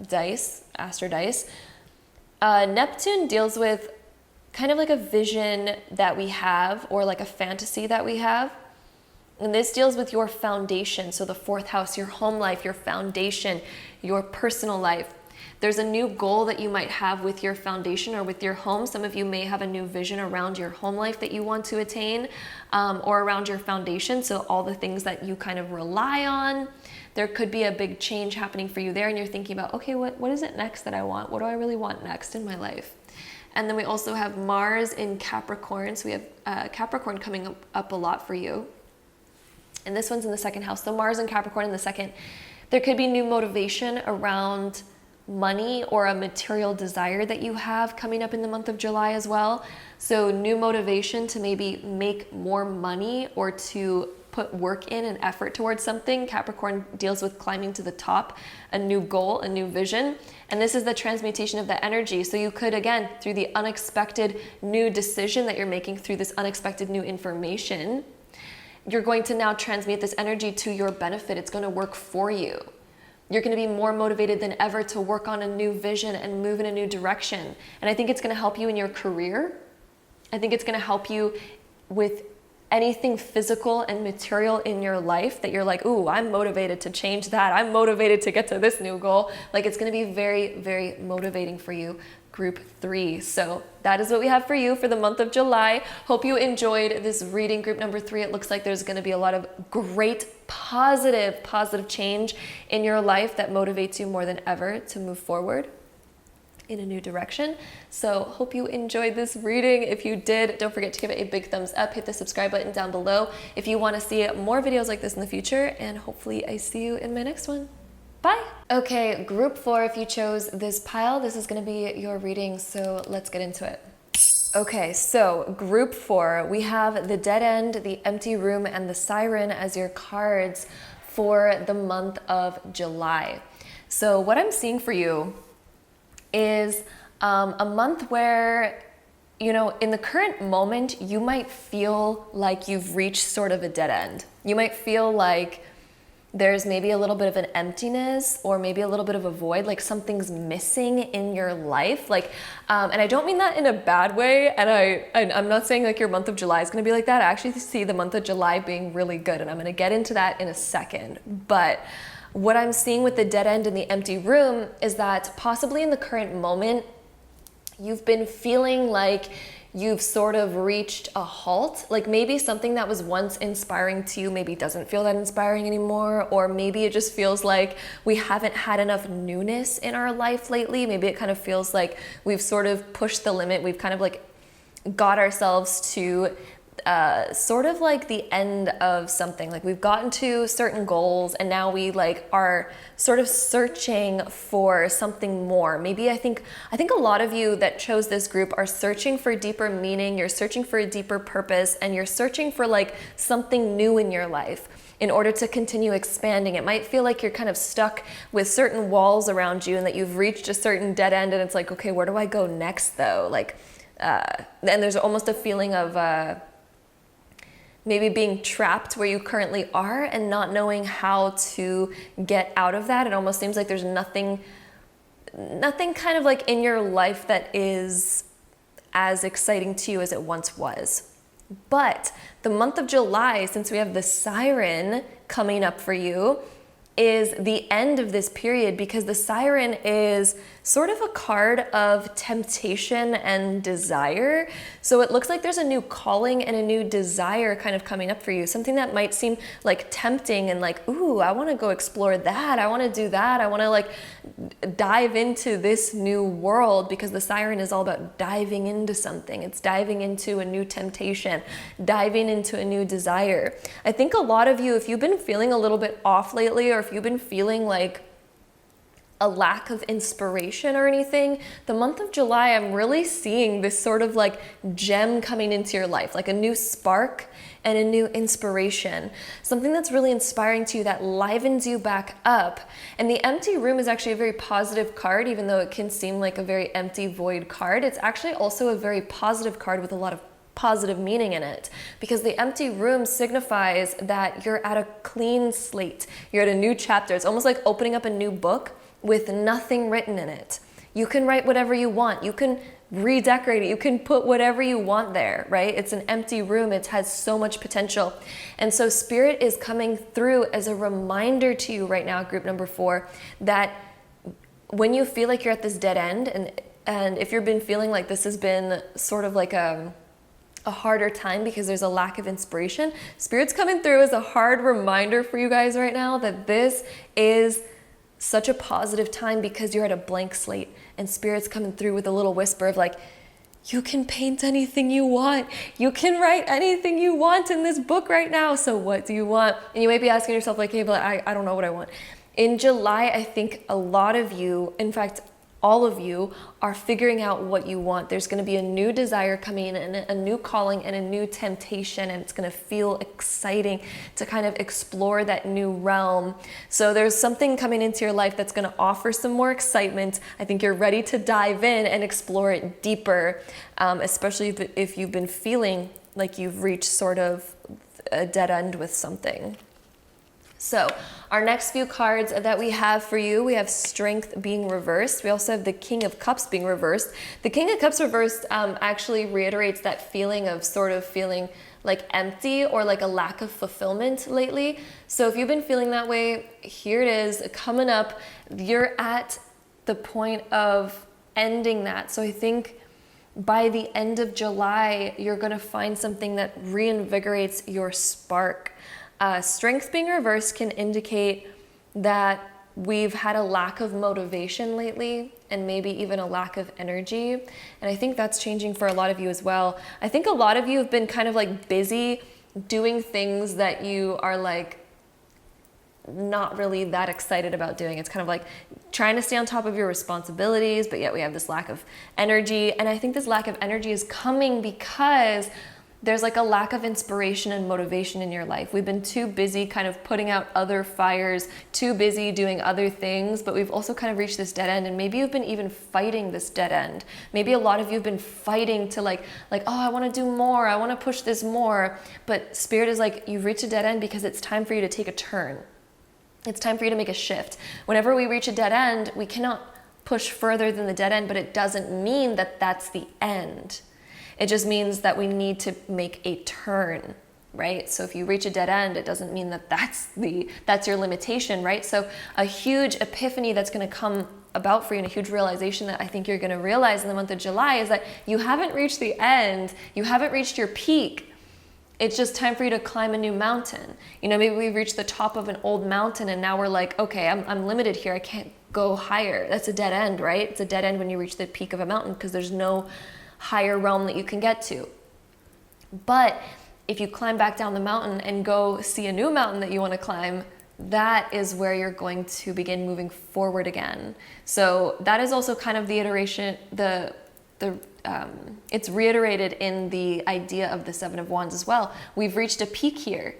dice, astro dice. Neptune deals with kind of like a vision that we have, or like a fantasy that we have. And this deals with your foundation. So the 4th house, your home life, your foundation, your personal life. There's a new goal that you might have with your foundation or with your home. Some of you may have a new vision around your home life that you want to attain, or around your foundation. So all the things that you kind of rely on. there could be a big change happening for you there, and you're thinking about, okay, what is it next that I want? What do I really want next in my life? And then we also have Mars in Capricorn. So we have Capricorn coming up a lot for you. And this one's in the second house. So Mars and Capricorn in the second. There could be new motivation around money or a material desire that you have coming up in the month of July as well. So new motivation to maybe make more money or to put work in and effort towards something. Capricorn deals with climbing to the top, a new goal, a new vision. And this is the transmutation of the energy. So you could, again, through the unexpected new decision that you're making, through this unexpected new information, you're going to now transmute this energy to your benefit. It's going to work for you. You're going to be more motivated than ever to work on a new vision and move in a new direction. And I think it's going to help you in your career. I think it's going to help you with anything physical and material in your life that you're like, ooh, I'm motivated to change that. I'm motivated to get to this new goal. Like, it's going to be very, very motivating for you. Group 3. So that is what we have for you for the month of July. Hope you enjoyed this reading, group number 3. It looks like there's going to be a lot of great positive change in your life that motivates you more than ever to move forward in a new direction. So hope you enjoyed this reading. If you did, don't forget to give it a big thumbs up. Hit the subscribe button down below if you want to see more videos like this in the future, and hopefully I see you in my next one. Bye. Okay, group 4, if you chose this pile, this is going to be your reading, so let's get into it. Okay, so group 4, we have the dead end, the empty room, and the siren as your cards for the month of July. So what I'm seeing for you is a month where, you know, in the current moment, you might feel like you've reached sort of a dead end. You might feel like there's maybe a little bit of an emptiness or maybe a little bit of a void, like something's missing in your life. Like, and I don't mean that in a bad way. And I'm not saying like your month of July is going to be like that. I actually see the month of July being really good. And I'm going to get into that in a second. But what I'm seeing with the dead end and the empty room is that possibly in the current moment, you've been feeling like you've sort of reached a halt. Like maybe something that was once inspiring to you maybe doesn't feel that inspiring anymore, or maybe it just feels like we haven't had enough newness in our life lately. Maybe it kind of feels like we've sort of pushed the limit. We've kind of like got ourselves to sort of like the end of something. Like we've gotten to certain goals and now we like are sort of searching for something more. Maybe I think a lot of you that chose this group are searching for deeper meaning, you're searching for a deeper purpose, and you're searching for like something new in your life in order to continue expanding. It might feel like you're kind of stuck with certain walls around you and that you've reached a certain dead end and it's like, okay, where do I go next though? Like, and there's almost a feeling of maybe being trapped where you currently are and not knowing how to get out of that. It almost seems like there's nothing kind of like in your life that is as exciting to you as it once was. But the month of July, since we have the siren coming up for you, is the end of this period, because the siren is sort of a card of temptation and desire. So it looks like there's a new calling and a new desire kind of coming up for you. Something that might seem like tempting and like, ooh, I want to go explore that. I want to do that. I want to like dive into this new world, because the siren is all about diving into something. It's diving into a new temptation, diving into a new desire. I think a lot of you, if you've been feeling a little bit off lately, or if you've been feeling like a lack of inspiration or anything, the month of July, I'm really seeing this sort of like gem coming into your life, like a new spark and a new inspiration, something that's really inspiring to you, that livens you back up. And the empty room is actually a very positive card, even though it can seem like a very empty, void card. It's actually also a very positive card with a lot of positive meaning in it, because the empty room signifies that you're at a clean slate. You're at a new chapter. It's almost like opening up a new book with nothing written in it. You can write whatever you want. You can redecorate it. You can put whatever you want there, right? It's an empty room. It has so much potential. And so Spirit is coming through as a reminder to you right now, group number 4, that when you feel like you're at this dead end, and if you've been feeling like this has been sort of like a a harder time because there's a lack of inspiration, Spirit's coming through as a hard reminder for you guys right now that this is such a positive time because you're at a blank slate, and Spirit's coming through with a little whisper of like, you can paint anything you want. You can write anything you want in this book right now. So what do you want? And you might be asking yourself like, hey, but I don't know what I want. In July, I think a lot of you, in fact, all of you are figuring out what you want. There's going to be a new desire coming in, and a new calling and a new temptation, and it's going to feel exciting to kind of explore that new realm. So there's something coming into your life that's going to offer some more excitement. I think you're ready to dive in and explore it deeper, especially if you've been feeling like you've reached sort of a dead end with something. So our next few cards that we have for you, we have Strength being reversed. We also have the King of Cups being reversed. The King of Cups reversed actually reiterates that feeling of sort of feeling like empty or like a lack of fulfillment lately. So if you've been feeling that way, here it is coming up. You're at the point of ending that. So I think by the end of July, you're going to find something that reinvigorates your spark. Strength being reversed can indicate that we've had a lack of motivation lately and maybe even a lack of energy. And I think that's changing for a lot of you as well. I think a lot of you have been kind of like busy doing things that you are like not really that excited about doing. It's kind of like trying to stay on top of your responsibilities, but yet we have this lack of energy. And I think this lack of energy is coming because there's like a lack of inspiration and motivation in your life. We've been too busy kind of putting out other fires, too busy doing other things, but we've also kind of reached this dead end. And maybe you've been even fighting this dead end. Maybe a lot of you have been fighting to like, oh, I want to do more. I want to push this more. But Spirit is like, you've reached a dead end because it's time for you to take a turn. It's time for you to make a shift. Whenever we reach a dead end, we cannot push further than the dead end, but it doesn't mean that that's the end. It just means that we need to make a turn, right? So if you reach a dead end, it doesn't mean that that's your limitation, right? So a huge epiphany that's going to come about for you, and a huge realization that I think you're going to realize in the month of July is that you haven't reached the end. You haven't reached your peak. It's just time for you to climb a new mountain. You know, maybe we reached the top of an old mountain and now we're like, okay, I'm limited here. I can't go higher. That's a dead end, right? It's a dead end when you reach the peak of a mountain because there's no higher realm that you can get to. But if you climb back down the mountain and go see a new mountain that you want to climb, that is where you're going to begin moving forward again. So that is also kind of the iteration, it's reiterated in the idea of the Seven of Wands as well. We've reached a peak here.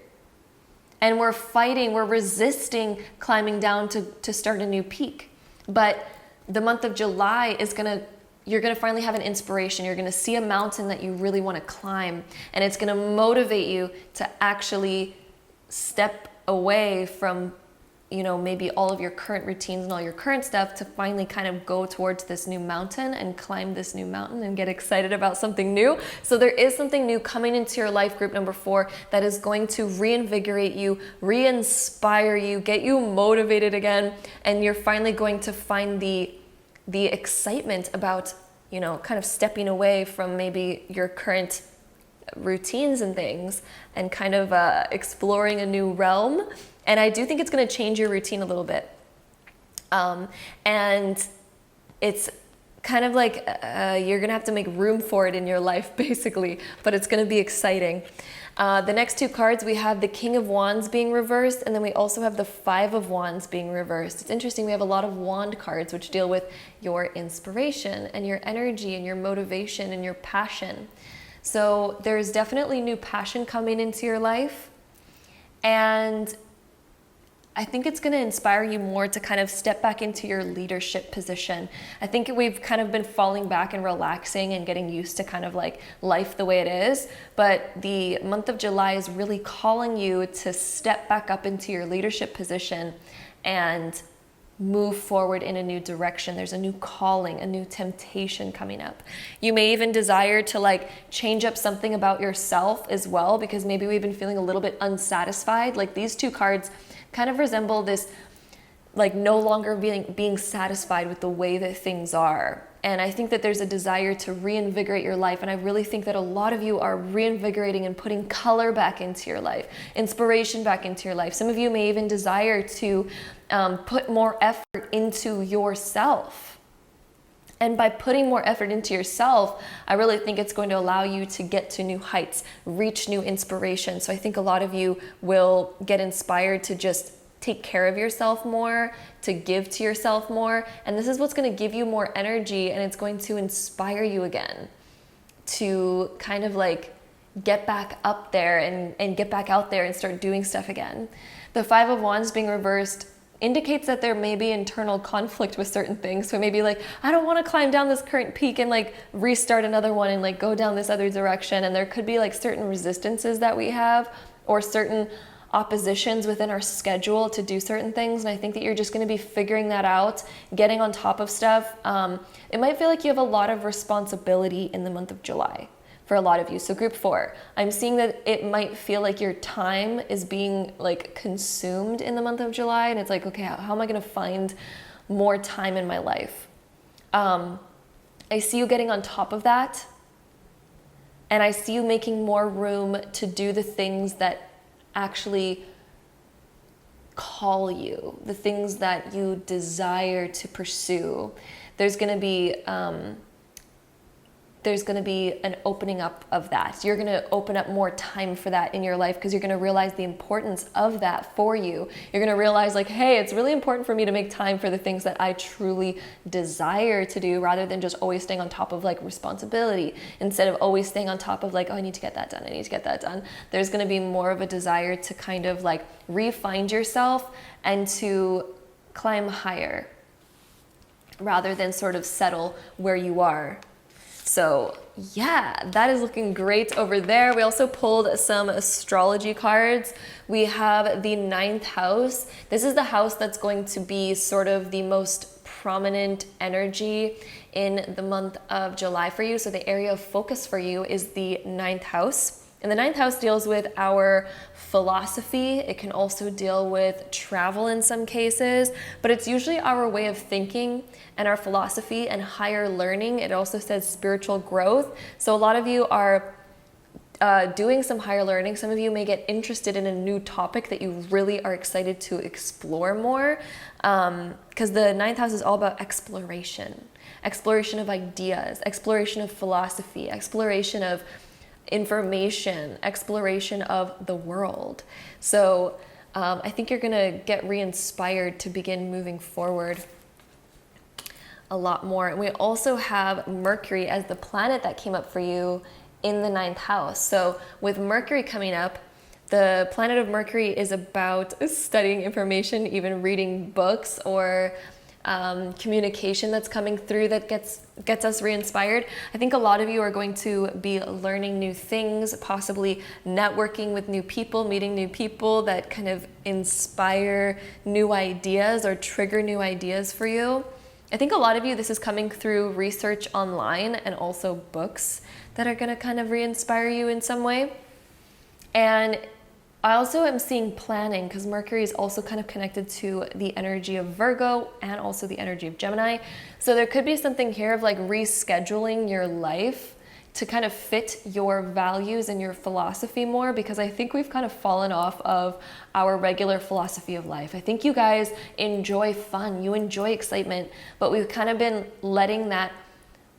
And we're fighting, we're resisting climbing down to start a new peak. But the month of July is you're going to finally have an inspiration. You're going to see a mountain that you really want to climb, and it's going to motivate you to actually step away from, you know, maybe all of your current routines and all your current stuff to finally kind of go towards this new mountain and climb this new mountain and get excited about something new. So there is something new coming into your life, group number 4, that is going to reinvigorate you, re-inspire you, get you motivated again, and you're finally going to find the excitement about, you know, kind of stepping away from maybe your current routines and things and kind of exploring a new realm. And I do think it's going to change your routine a little bit. And it's kind of like you're going to have to make room for it in your life, basically, but it's going to be exciting. The next 2 cards, we have the King of Wands being reversed, and then we also have the 5 of Wands being reversed. It's interesting, we have a lot of wand cards which deal with your inspiration and your energy and your motivation and your passion. So there's definitely new passion coming into your life, and I think it's going to inspire you more to kind of step back into your leadership position. I think we've kind of been falling back and relaxing and getting used to kind of like life the way it is. But the month of July is really calling you to step back up into your leadership position and move forward in a new direction. There's a new calling, a new temptation coming up. You may even desire to like change up something about yourself as well, because maybe we've been feeling a little bit unsatisfied. Like these 2 cards kind of resemble this like no longer being satisfied with the way that things are. And I think that there's a desire to reinvigorate your life. And I really think that a lot of you are reinvigorating and putting color back into your life, inspiration back into your life. Some of you may even desire to put more effort into yourself. And by putting more effort into yourself, I really think it's going to allow you to get to new heights, reach new inspiration. So I think a lot of you will get inspired to just take care of yourself more, to give to yourself more. And this is what's going to give you more energy, and it's going to inspire you again to kind of like get back up there and get back out there and start doing stuff again. The Five of Wands being reversed indicates that there may be internal conflict with certain things. So maybe like, I don't want to climb down this current peak and like restart another one and like go down this other direction. And there could be like certain resistances that we have, or certain oppositions within our schedule to do certain things. And I think that you're just going to be figuring that out, getting on top of stuff. It might feel like you have a lot of responsibility in the month of July for a lot of you. So group 4, I'm seeing that it might feel like your time is being like consumed in the month of July. And it's like, okay, how am I going to find more time in my life? I see you getting on top of that. And I see you making more room to do the things that actually call you, the things that you desire to pursue. There's going to be an opening up of that. You're going to open up more time for that in your life, because you're going to realize the importance of that for you. You're going to realize like, hey, it's really important for me to make time for the things that I truly desire to do, rather than just always staying on top of like responsibility. Instead of always staying on top of like, oh, I need to get that done, I need to get that done. There's going to be more of a desire to kind of like re-find yourself and to climb higher, rather than sort of settle where you are. So yeah, that is looking great over there. We also pulled some astrology cards. We have the 9th house. This is the house that's going to be sort of the most prominent energy in the month of July for you. So the area of focus for you is the 9th house. And the 9th house deals with our philosophy. It can also deal with travel in some cases, but it's usually our way of thinking and our philosophy and higher learning. It also says spiritual growth. So a lot of you are doing some higher learning. Some of you may get interested in a new topic that you really are excited to explore more, because the 9th house is all about exploration of ideas, exploration of philosophy, exploration of information, exploration of the world. So I think you're gonna get re-inspired to begin moving forward a lot more. And we also have Mercury as the planet that came up for you in the 9th house. So with Mercury coming up, the planet of Mercury is about studying information, even reading books, or communication that's coming through that gets us re-inspired. I think a lot of you are going to be learning new things, possibly networking with new people, meeting new people that kind of inspire new ideas or trigger new ideas for you. I think a lot of you, this is coming through research online and also books that are going to kind of re-inspire you in some way. And I also am seeing planning, because Mercury is also kind of connected to the energy of Virgo and also the energy of Gemini. So there could be something here of like rescheduling your life to kind of fit your values and your philosophy more, because I think we've kind of fallen off of our regular philosophy of life. I think you guys enjoy fun, you enjoy excitement, but we've kind of been letting that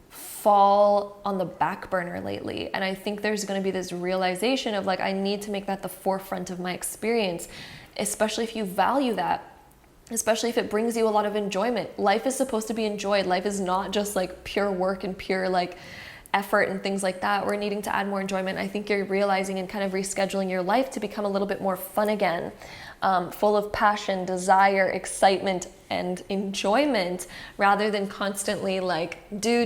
fall on the back burner lately. And I think there's going to be this realization of like, I need to make that the forefront of my experience, especially if you value that, especially if it brings you a lot of enjoyment. Life is supposed to be enjoyed. Life is not just like pure work and pure like effort and things like that. We're needing to add more enjoyment. I think you're realizing and kind of rescheduling your life to become a little bit more fun again, full of passion, desire, excitement, and enjoyment, rather than constantly like do,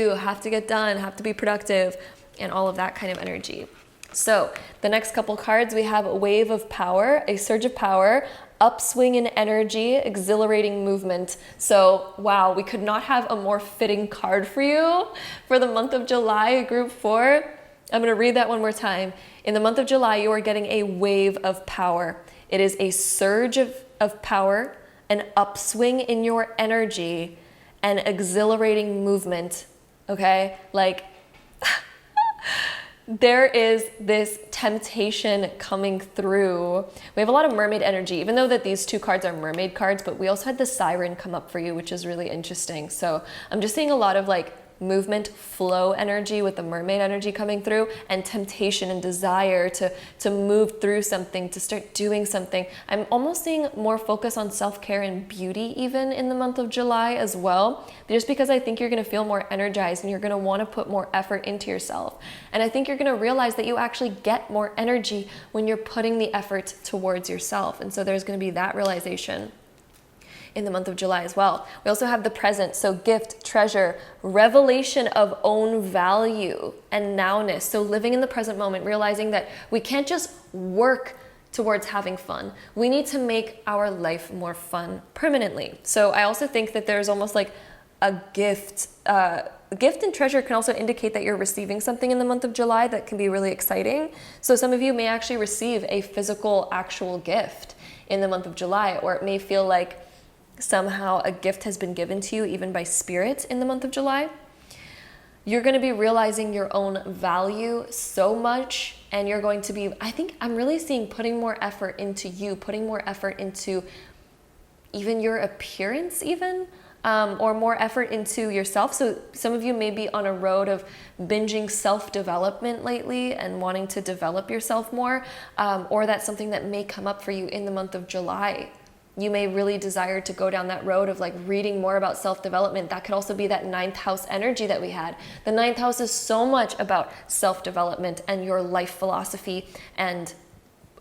have to get done, have to be productive, and all of that kind of energy. So the next couple cards, we have a wave of power, a surge of power, upswing in energy, exhilarating movement. So wow, we could not have a more fitting card for you for the month of July, group 4. I'm going to read that one more time. In the month of July, you are getting a wave of power. It is a surge of power, an upswing in your energy and exhilarating movement, okay? Like, there is this temptation coming through. We have a lot of mermaid energy, even though that these two cards are mermaid cards, but we also had the siren come up for you, which is really interesting. So I'm just seeing a lot of like movement, flow energy with the mermaid energy coming through, and temptation and desire to move through something, to start doing something. I'm almost seeing more focus on self-care and beauty even in the month of July as well, just because I think you're going to feel more energized and you're going to want to put more effort into yourself. And I think you're going to realize that you actually get more energy when you're putting the effort towards yourself. And so there's going to be that realization in the month of July as well. We also have the present, so gift, treasure, revelation of own value and nowness. So living in the present moment, realizing that we can't just work towards having fun. We need to make our life more fun permanently. So I also think that there's almost like a gift. Gift and treasure can also indicate that you're receiving something in the month of July that can be really exciting. So some of you may actually receive a physical, actual gift in the month of July, or it may feel like somehow a gift has been given to you even by spirit in the month of July. You're going to be realizing your own value so much, and you're going to be, I think I'm really seeing putting more effort into you, putting more effort into even your appearance even, or more effort into yourself. So some of you may be on a road of binging self-development lately and wanting to develop yourself more, or that's something that may come up for you in the month of July. You may really desire to go down that road of like reading more about self-development. That could also be that 9th house energy that we had. The 9th house is so much about self-development and your life philosophy and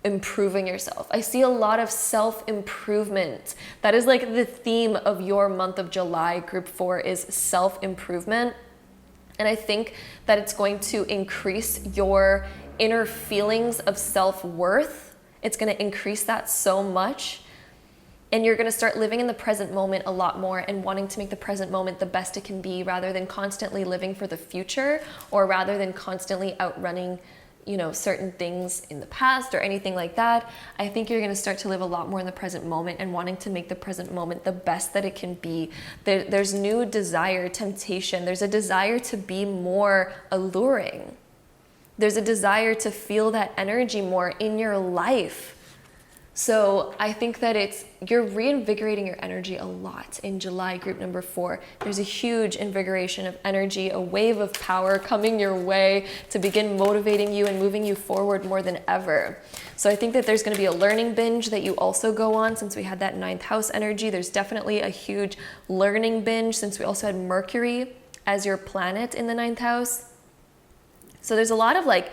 improving yourself. I see a lot of self-improvement. That is like the theme of your month of July. Group 4 is self-improvement. And I think that it's going to increase your inner feelings of self-worth. It's going to increase that so much. And you're going to start living in the present moment a lot more and wanting to make the present moment the best it can be, rather than constantly living for the future, or rather than constantly outrunning, certain things in the past or anything like that. I think you're going to start to live a lot more in the present moment and wanting to make the present moment the best that it can be. There's new desire, temptation. There's a desire to be more alluring. There's a desire to feel that energy more in your life. So I think that you're reinvigorating your energy a lot in July, group number 4. There's a huge invigoration of energy, a wave of power coming your way to begin motivating you and moving you forward more than ever. So I think that there's going to be a learning binge that you also go on, since we had that 9th house energy. There's definitely a huge learning binge since we also had Mercury as your planet in the 9th house. So there's a lot of like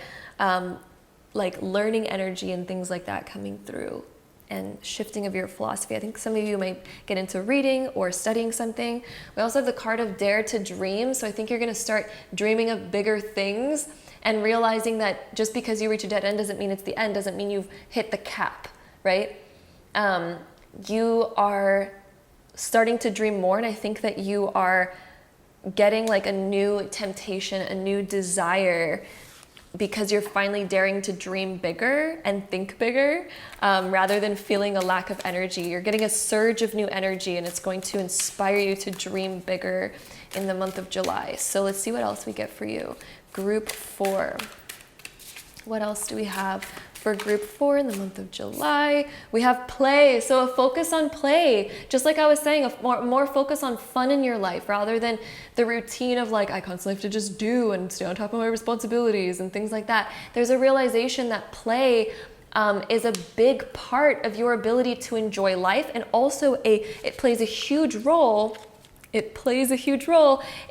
learning energy and things like that coming through, and shifting of your philosophy. I think some of you might get into reading or studying something. We also have the card of dare to dream. So I think you're going to start dreaming of bigger things and realizing that just because you reach a dead end doesn't mean it's the end, doesn't mean you've hit the cap, right? You are starting to dream more, and I think that you are getting like a new temptation, a new desire, because you're finally daring to dream bigger and think bigger, rather than feeling a lack of energy. You're getting a surge of new energy, and it's going to inspire you to dream bigger in the month of July. So let's see what else we get for you. Group 4. What else do we have for group 4 in the month of July? We have play. So a focus on play. Just like I was saying, more focus on fun in your life, rather than the routine of like, I constantly have to just do and stay on top of my responsibilities and things like that. There's a realization that play is a big part of your ability to enjoy life, and also it plays a huge role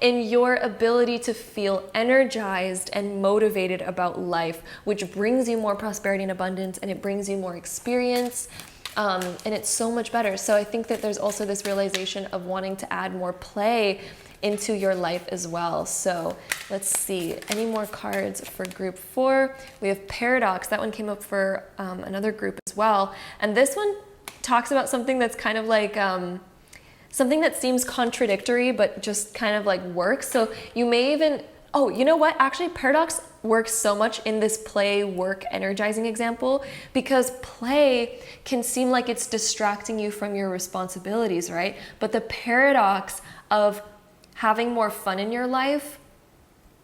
in your ability to feel energized and motivated about life, which brings you more prosperity and abundance, and it brings you more experience, and it's so much better. So I think that there's also this realization of wanting to add more play into your life as well. So let's see, any more cards for group 4? We have paradox. That one came up for another group as well. And this one talks about something that's kind of like, something that seems contradictory, but just kind of like works. So you may even Oh, you know what? Actually, paradox works so much in this play, work, energizing example, because play can seem like it's distracting you from your responsibilities, right? But the paradox of having more fun in your life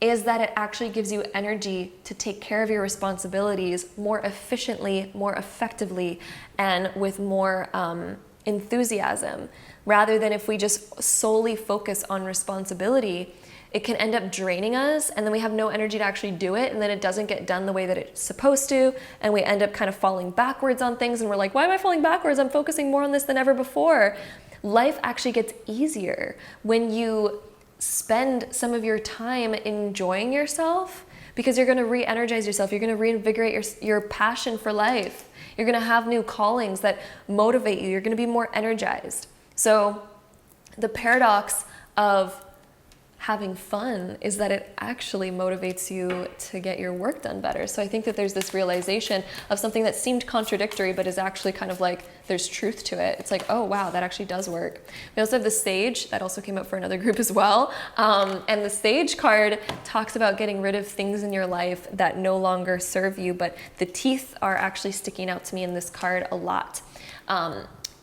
is that it actually gives you energy to take care of your responsibilities more efficiently, more effectively, and with more enthusiasm. Rather than if we just solely focus on responsibility, it can end up draining us, and then we have no energy to actually do it, and then it doesn't get done the way that it's supposed to, and we end up kind of falling backwards on things, and we're like, why am I falling backwards? I'm focusing more on this than ever before. Life actually gets easier when you spend some of your time enjoying yourself, because you're going to re-energize yourself. You're going to reinvigorate your passion for life. You're going to have new callings that motivate you. You're going to be more energized. So the paradox of having fun is that it actually motivates you to get your work done better. So I think that there's this realization of something that seemed contradictory, but is actually kind of like, there's truth to it. It's like, oh wow, that actually does work. We also have the Sage, that also came up for another group as well. And the Sage card talks about getting rid of things in your life that no longer serve you, but the teeth are actually sticking out to me in this card a lot.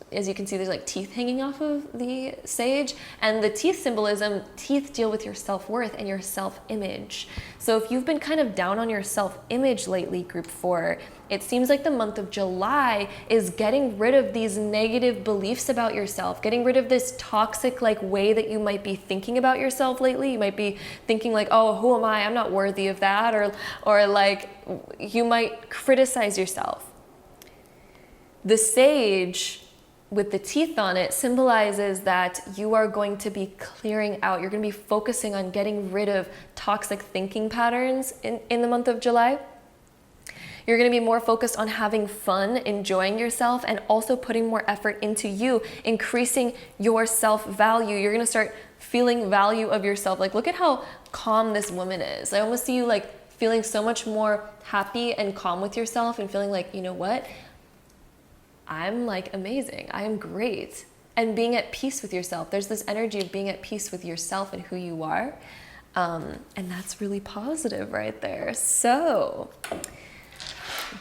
As you can see, there's like teeth hanging off of the Sage, and the teeth symbolism, teeth deal with your self-worth and your self-image. So if you've been kind of down on your self-image lately, group 4, it seems like the month of July is getting rid of these negative beliefs about yourself, getting rid of this toxic like way that you might be thinking about yourself lately. You might be thinking like, oh, who am I? I'm not worthy of that. Or like you might criticize yourself. The Sage with the teeth on it symbolizes that you are going to be clearing out. You're going to be focusing on getting rid of toxic thinking patterns in the month of July. You're going to be more focused on having fun, enjoying yourself, and also putting more effort into you, increasing your self-value. You're going to start feeling value of yourself. Like, look at how calm this woman is. I almost see you like feeling so much more happy and calm with yourself and feeling like, you know what? I'm like amazing. I am great. And being at peace with yourself. There's this energy of being at peace with yourself and who you are. And that's really positive right there. So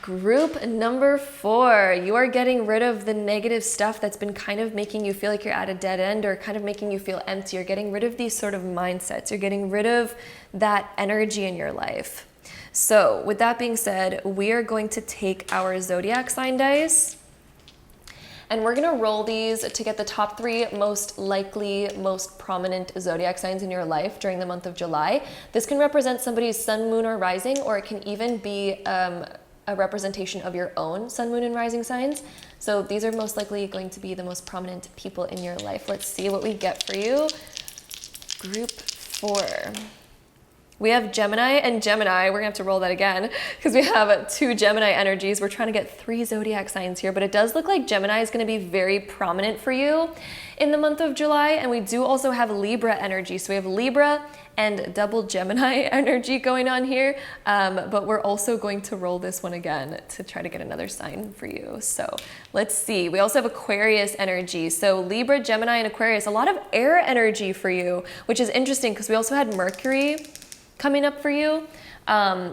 group number 4, you are getting rid of the negative stuff that's been kind of making you feel like you're at a dead end or kind of making you feel empty. You're getting rid of these sort of mindsets. You're getting rid of that energy in your life. So with that being said, we are going to take our zodiac sign dice. And we're going to roll these to get the top 3 most likely, most prominent zodiac signs in your life during the month of July. This can represent somebody's sun, moon, or rising, or it can even be a representation of your own sun, moon, and rising signs. So these are most likely going to be the most prominent people in your life. Let's see what we get for you. Group 4. We have Gemini and Gemini. We're gonna have to roll that again because we have 2 Gemini energies. We're trying to get 3 zodiac signs here, but it does look like Gemini is gonna be very prominent for you in the month of July. And we do also have Libra energy. So we have Libra and double Gemini energy going on here. But we're also going to roll this one again to try to get another sign for you. So let's see. We also have Aquarius energy. So Libra, Gemini, and Aquarius, a lot of air energy for you, which is interesting because we also had Mercury coming up for you,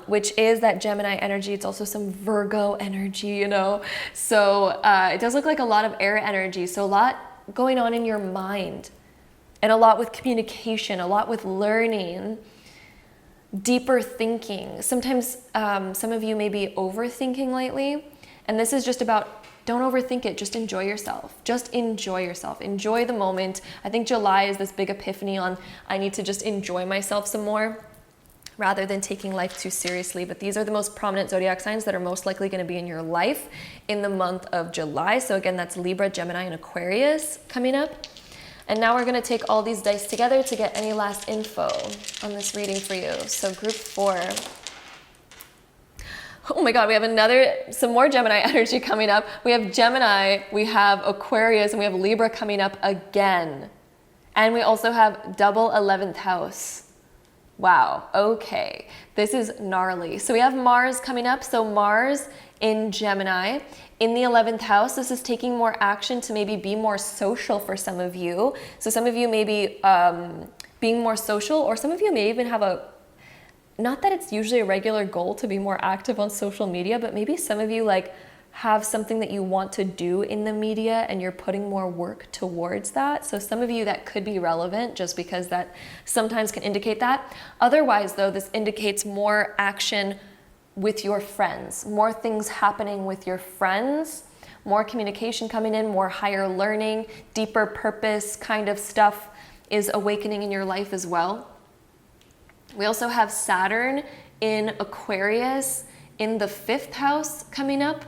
which is that Gemini energy. It's also some Virgo energy, you know? So it does look like a lot of air energy. So a lot going on in your mind and a lot with communication, a lot with learning, deeper thinking. Sometimes some of you may be overthinking lately, and this is just about don't overthink it. Just enjoy yourself. Just enjoy yourself. Enjoy the moment. I think July is this big epiphany on I need to just enjoy myself some more, rather than taking life too seriously. But these are the most prominent zodiac signs that are most likely going to be in your life in the month of July. So again, that's Libra, Gemini, and Aquarius coming up. And now we're going to take all these dice together to get any last info on this reading for you. So group 4. Oh my God, we have some more Gemini energy coming up. We have Gemini, we have Aquarius, and we have Libra coming up again. And we also have double 11th house. Wow, okay, this is gnarly. So we have Mars coming up. So Mars in Gemini in the 11th house. This is taking more action to maybe be more social for some of you. So some of you may be being more social, or some of you may even have not that it's usually a regular goal to be more active on social media, but maybe some of you like have something that you want to do in the media and you're putting more work towards that. So some of you that could be relevant just because that sometimes can indicate that. Otherwise though, this indicates more action with your friends, more things happening with your friends, more communication coming in, more higher learning, deeper purpose kind of stuff is awakening in your life as well. We also have Saturn in Aquarius in the 5th house coming up.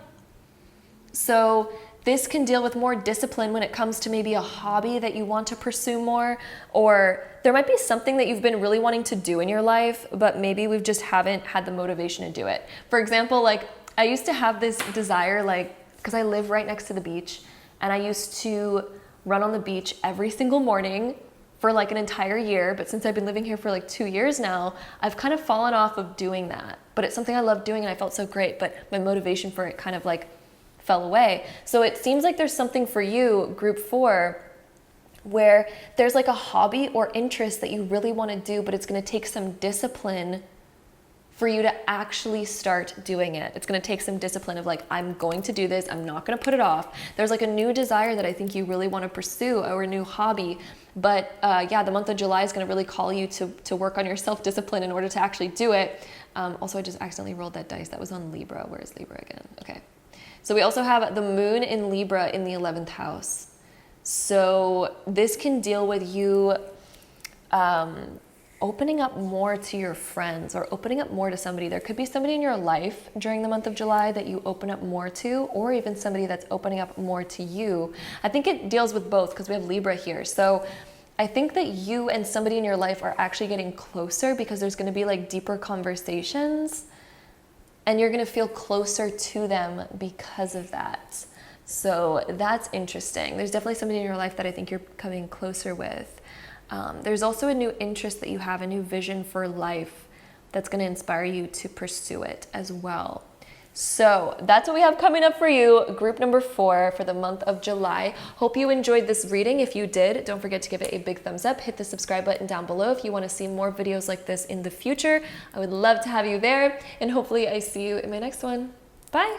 So this can deal with more discipline when it comes to maybe a hobby that you want to pursue more, or there might be something that you've been really wanting to do in your life, but maybe we just haven't had the motivation to do it. For example, like I used to have this desire, like, because I live right next to the beach, and I used to run on the beach every single morning for like an entire year, but since I've been living here for like 2 years now, I've kind of fallen off of doing that. But it's something I love doing and I felt so great, but my motivation for it kind of like fell away. So it seems like there's something for you, group 4, where there's like a hobby or interest that you really want to do, but it's going to take some discipline for you to actually start doing it. It's going to take some discipline of like, I'm going to do this. I'm not going to put it off. There's like a new desire that I think you really want to pursue, or a new hobby. But yeah, the month of July is going to really call you to work on your self-discipline in order to actually do it. Also, I just accidentally rolled that dice. That was on Libra. Where is Libra again? Okay. So we also have the moon in Libra in the 11th house. So this can deal with you opening up more to your friends, or opening up more to somebody. There could be somebody in your life during the month of July that you open up more to, or even somebody that's opening up more to you. I think it deals with both because we have Libra here. So I think that you and somebody in your life are actually getting closer because there's going to be like deeper conversations, and you're going to feel closer to them because of that. So that's interesting. There's definitely somebody in your life that I think you're coming closer with. There's also a new interest that you have, a new vision for life that's going to inspire you to pursue it as well. So that's what we have coming up for you, group number 4 for the month of July. Hope you enjoyed this reading. If you did, don't forget to give it a big thumbs up. Hit the subscribe button down below if you want to see more videos like this in the future. I would love to have you there, and hopefully I see you in my next one. Bye.